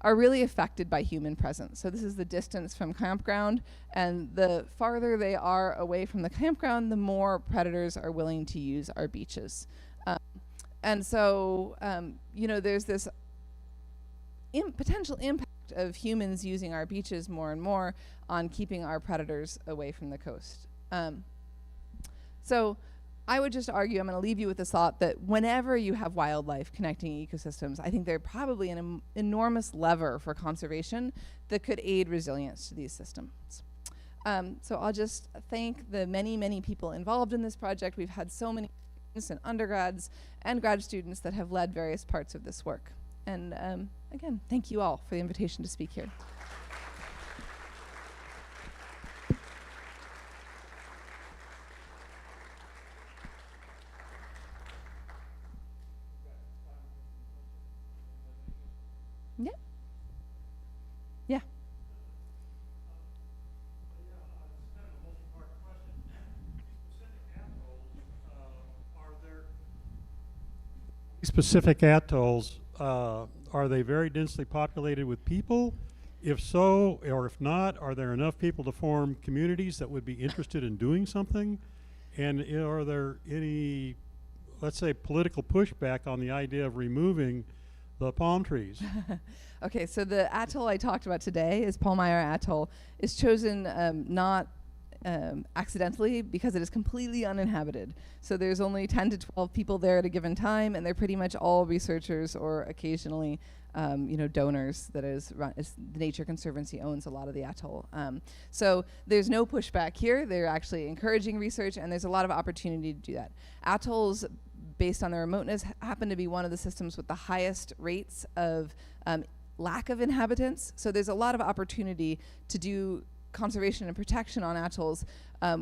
are really affected by human presence. So this is the distance from campground, and the farther they are away from the campground, the more predators are willing to use our beaches. And so, you know, there's this potential impact of humans using our beaches more and more on keeping our predators away from the coast. So I would just argue, I'm going to leave you with this thought that whenever you have wildlife connecting ecosystems, I think they're probably an enormous lever for conservation that could aid resilience to these systems. So I'll just thank the many, many people involved in this project. We've had so many students and undergrads and grad students that have led various parts of this work. And again, thank you all for the invitation to speak here. Yeah. Yeah. Specific atolls, are they very densely populated with people? If so, or if not, are there enough people to form communities that would be interested in doing something? And are there any, let's say, political pushback on the idea of removing the palm trees? Okay, so the atoll I talked about today is Palmyra Atoll. Is chosen not accidentally because it is completely uninhabited. So there's only 10 to 12 people there at a given time, and they're pretty much all researchers or occasionally you know, donors. That is, the Nature Conservancy owns a lot of the atoll. So there's no pushback here. They're actually encouraging research, and there's a lot of opportunity to do that. Atolls, based on their remoteness, happen to be one of the systems with the highest rates of lack of inhabitants. So there's a lot of opportunity to do conservation and protection on atolls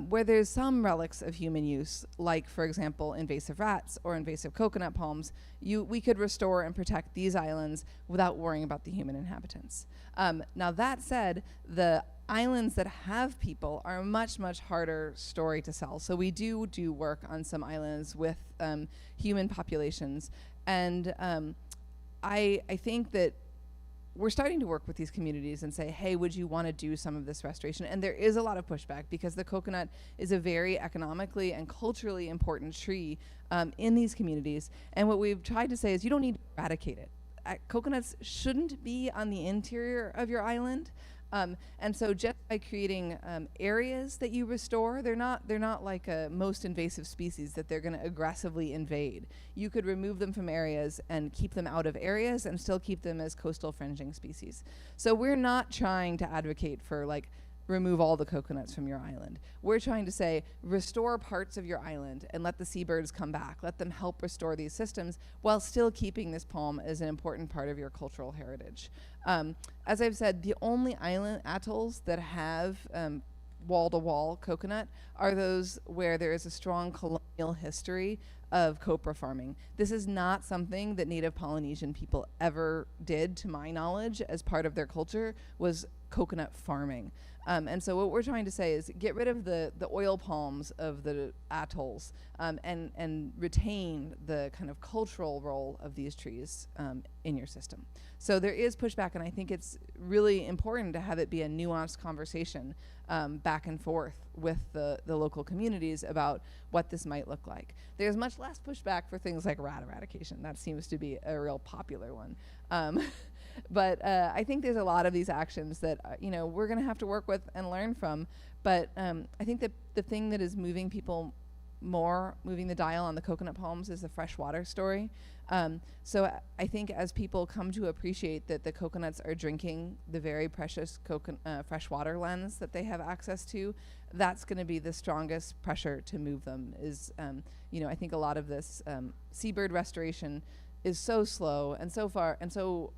where there's some relics of human use, like, for example, invasive rats or invasive coconut palms. We could restore and protect these islands without worrying about the human inhabitants. Now, that said, the islands that have people are a much, much harder story to sell. So we do work on some islands with human populations. And I think that we're starting to work with these communities and say, hey, would you want to do some of this restoration? And there is a lot of pushback because the coconut is a very economically and culturally important tree in these communities. And what we've tried to say is you don't need to eradicate it. Coconuts shouldn't be on the interior of your island. And so just by creating areas that you restore, they're not like a most invasive species that they're going to aggressively invade. You could remove them from areas and keep them out of areas and still keep them as coastal fringing species. So we're not trying to advocate for like remove all the coconuts from your island. We're trying to say, restore parts of your island and let the seabirds come back. Let them help restore these systems while still keeping this palm as an important part of your cultural heritage. As I've said, the only island atolls that have wall-to-wall coconut are those where there is a strong colonial history of copra farming. This is not something that Native Polynesian people ever did, to my knowledge, as part of their culture, was coconut farming. And so what we're trying to say is get rid of the oil palms of the atolls and retain the kind of cultural role of these trees in your system. So there is pushback, and I think it's really important to have it be a nuanced conversation back and forth with the local communities about what this might look like. There's much less pushback for things like rat eradication. That seems to be a real popular one. But I think there's a lot of these actions that we're going to have to work with and learn from. But I think that the thing that is moving people more, moving the dial on the coconut palms, is the freshwater story. So I think as people come to appreciate that the coconuts are drinking the very precious freshwater lens that they have access to, that's going to be the strongest pressure to move them. I think a lot of this seabird restoration is so slow and so far and so,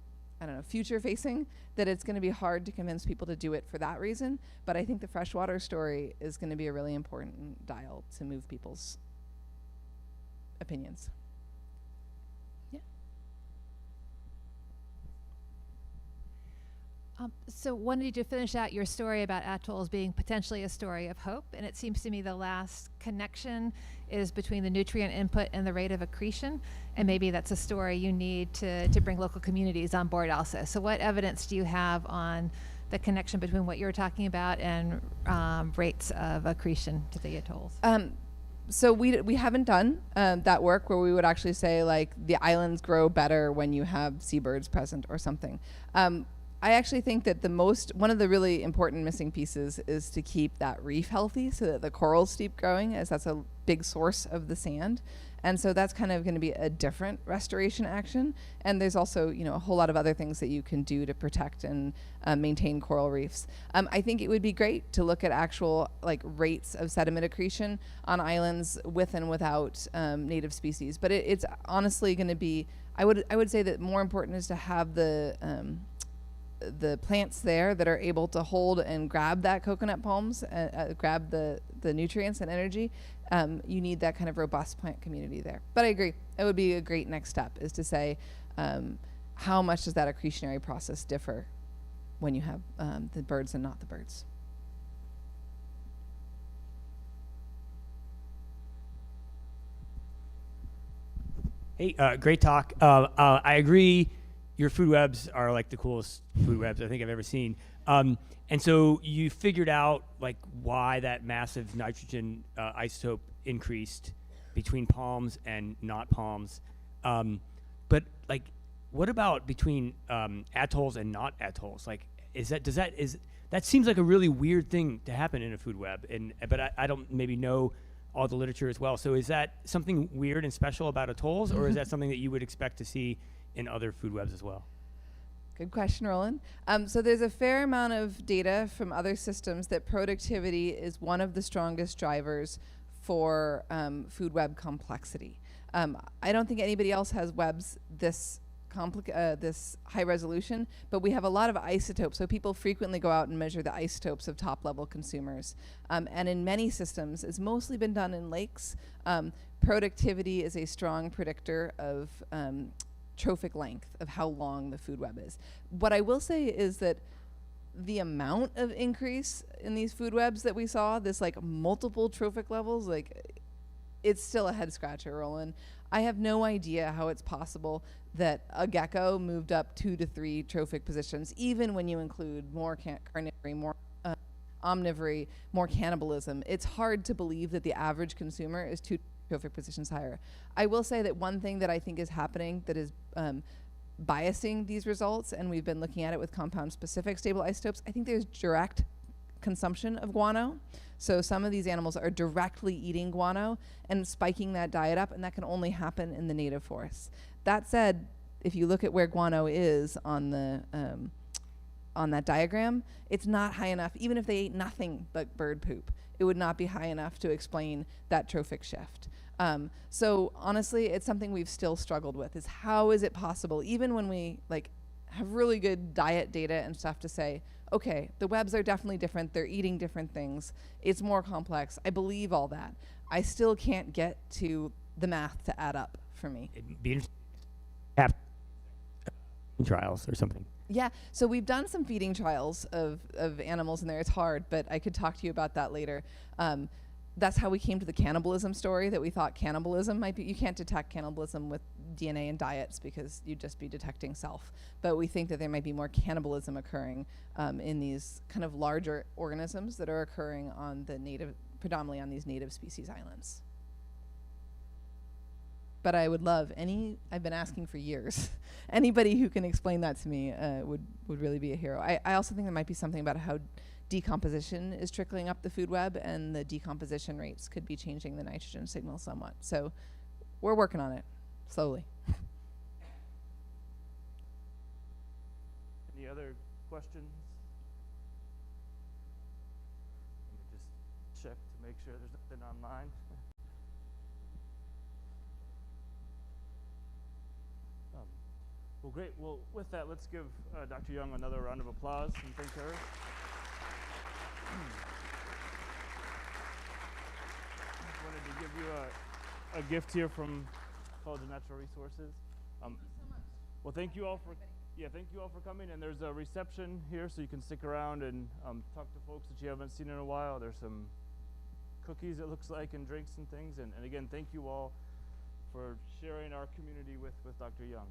future facing, that it's going to be hard to convince people to do it for that reason. But I think the freshwater story is going to be a really important dial to move people's opinions. So wanted you to finish out your story about atolls being potentially a story of hope, and it seems to me the last connection is between the nutrient input and the rate of accretion, and maybe that's a story you need to bring local communities on board also. So what evidence do you have on the connection between what you're talking about and rates of accretion to the atolls? So we haven't done that work where we would actually say, like, the islands grow better when you have seabirds present or something. I actually think that one of the really important missing pieces is to keep that reef healthy so that the corals keep growing, as that's a big source of the sand. And so that's kind of going to be a different restoration action. And there's also, a whole lot of other things that you can do to protect and maintain coral reefs. I think it would be great to look at actual rates of sediment accretion on islands with and without native species. But it's honestly going to be, I would say that more important is to have the plants there that are able to hold and grab that coconut palms, grab the nutrients and energy. You need that kind of robust plant community there. But I agree, it would be a great next step, is to say, how much does that accretionary process differ when you have the birds and not the birds? Hey, great talk. I agree. Your food webs are like the coolest food webs I think I've ever seen. And so you figured out why that massive nitrogen isotope increased between palms and not palms. But what about between atolls and not atolls? That seems like a really weird thing to happen in a food web. But I don't maybe know all the literature as well. So is that something weird and special about atolls, or is that something that you would expect to see in other food webs as well? Good question, Roland. So there's a fair amount of data from other systems that productivity is one of the strongest drivers for food web complexity. I don't think anybody else has webs this high resolution, but we have a lot of isotopes. So people frequently go out and measure the isotopes of top-level consumers. And in many systems, it's mostly been done in lakes. Productivity is a strong predictor of trophic length, of how long the food web is. What I will say is that the amount of increase in these food webs that we saw, this multiple trophic levels, it's still a head scratcher, Roland. I have no idea how it's possible that a gecko moved up 2 to 3 trophic positions, even when you include more carnivory, more omnivory, more cannibalism. It's hard to believe that the average consumer is 2 trophic positions higher. I will say that one thing that I think is happening that is biasing these results, and we've been looking at it with compound-specific stable isotopes, I think there's direct consumption of guano. So some of these animals are directly eating guano and spiking that diet up, and that can only happen in the native forests. That said, if you look at where guano is on the on that diagram, it's not high enough. Even if they ate nothing but bird poop, it would not be high enough to explain that trophic shift. So honestly, it's something we've still struggled with, is how is it possible, even when we have really good diet data and stuff to say, okay, the webs are definitely different, they're eating different things, it's more complex, I believe all that. I still can't get to the math to add up for me. It'd be interesting to have trials or something. Yeah, so we've done some feeding trials of animals in there. It's hard, but I could talk to you about that later. That's how we came to the cannibalism story, that we thought cannibalism might be. You can't detect cannibalism with DNA and diets because you'd just be detecting self. But we think that there might be more cannibalism occurring in these kind of larger organisms that are occurring on the predominantly on these native species islands. But I would love I've been asking for years, anybody who can explain that to me would really be a hero. I also think there might be something about how decomposition is trickling up the food web, and the decomposition rates could be changing the nitrogen signal somewhat. So we're working on it, slowly. Any other questions? Let me just check to make sure there's nothing online. Well, great. Well, with that, let's give Dr. Young another round of applause and thank her. I wanted to give you a gift here from College of Natural Resources. Thank you so much. Well, thank you all for coming. And there's a reception here, so you can stick around and talk to folks that you haven't seen in a while. There's some cookies, it looks like, and drinks and things. And again, thank you all for sharing our community with Dr. Young.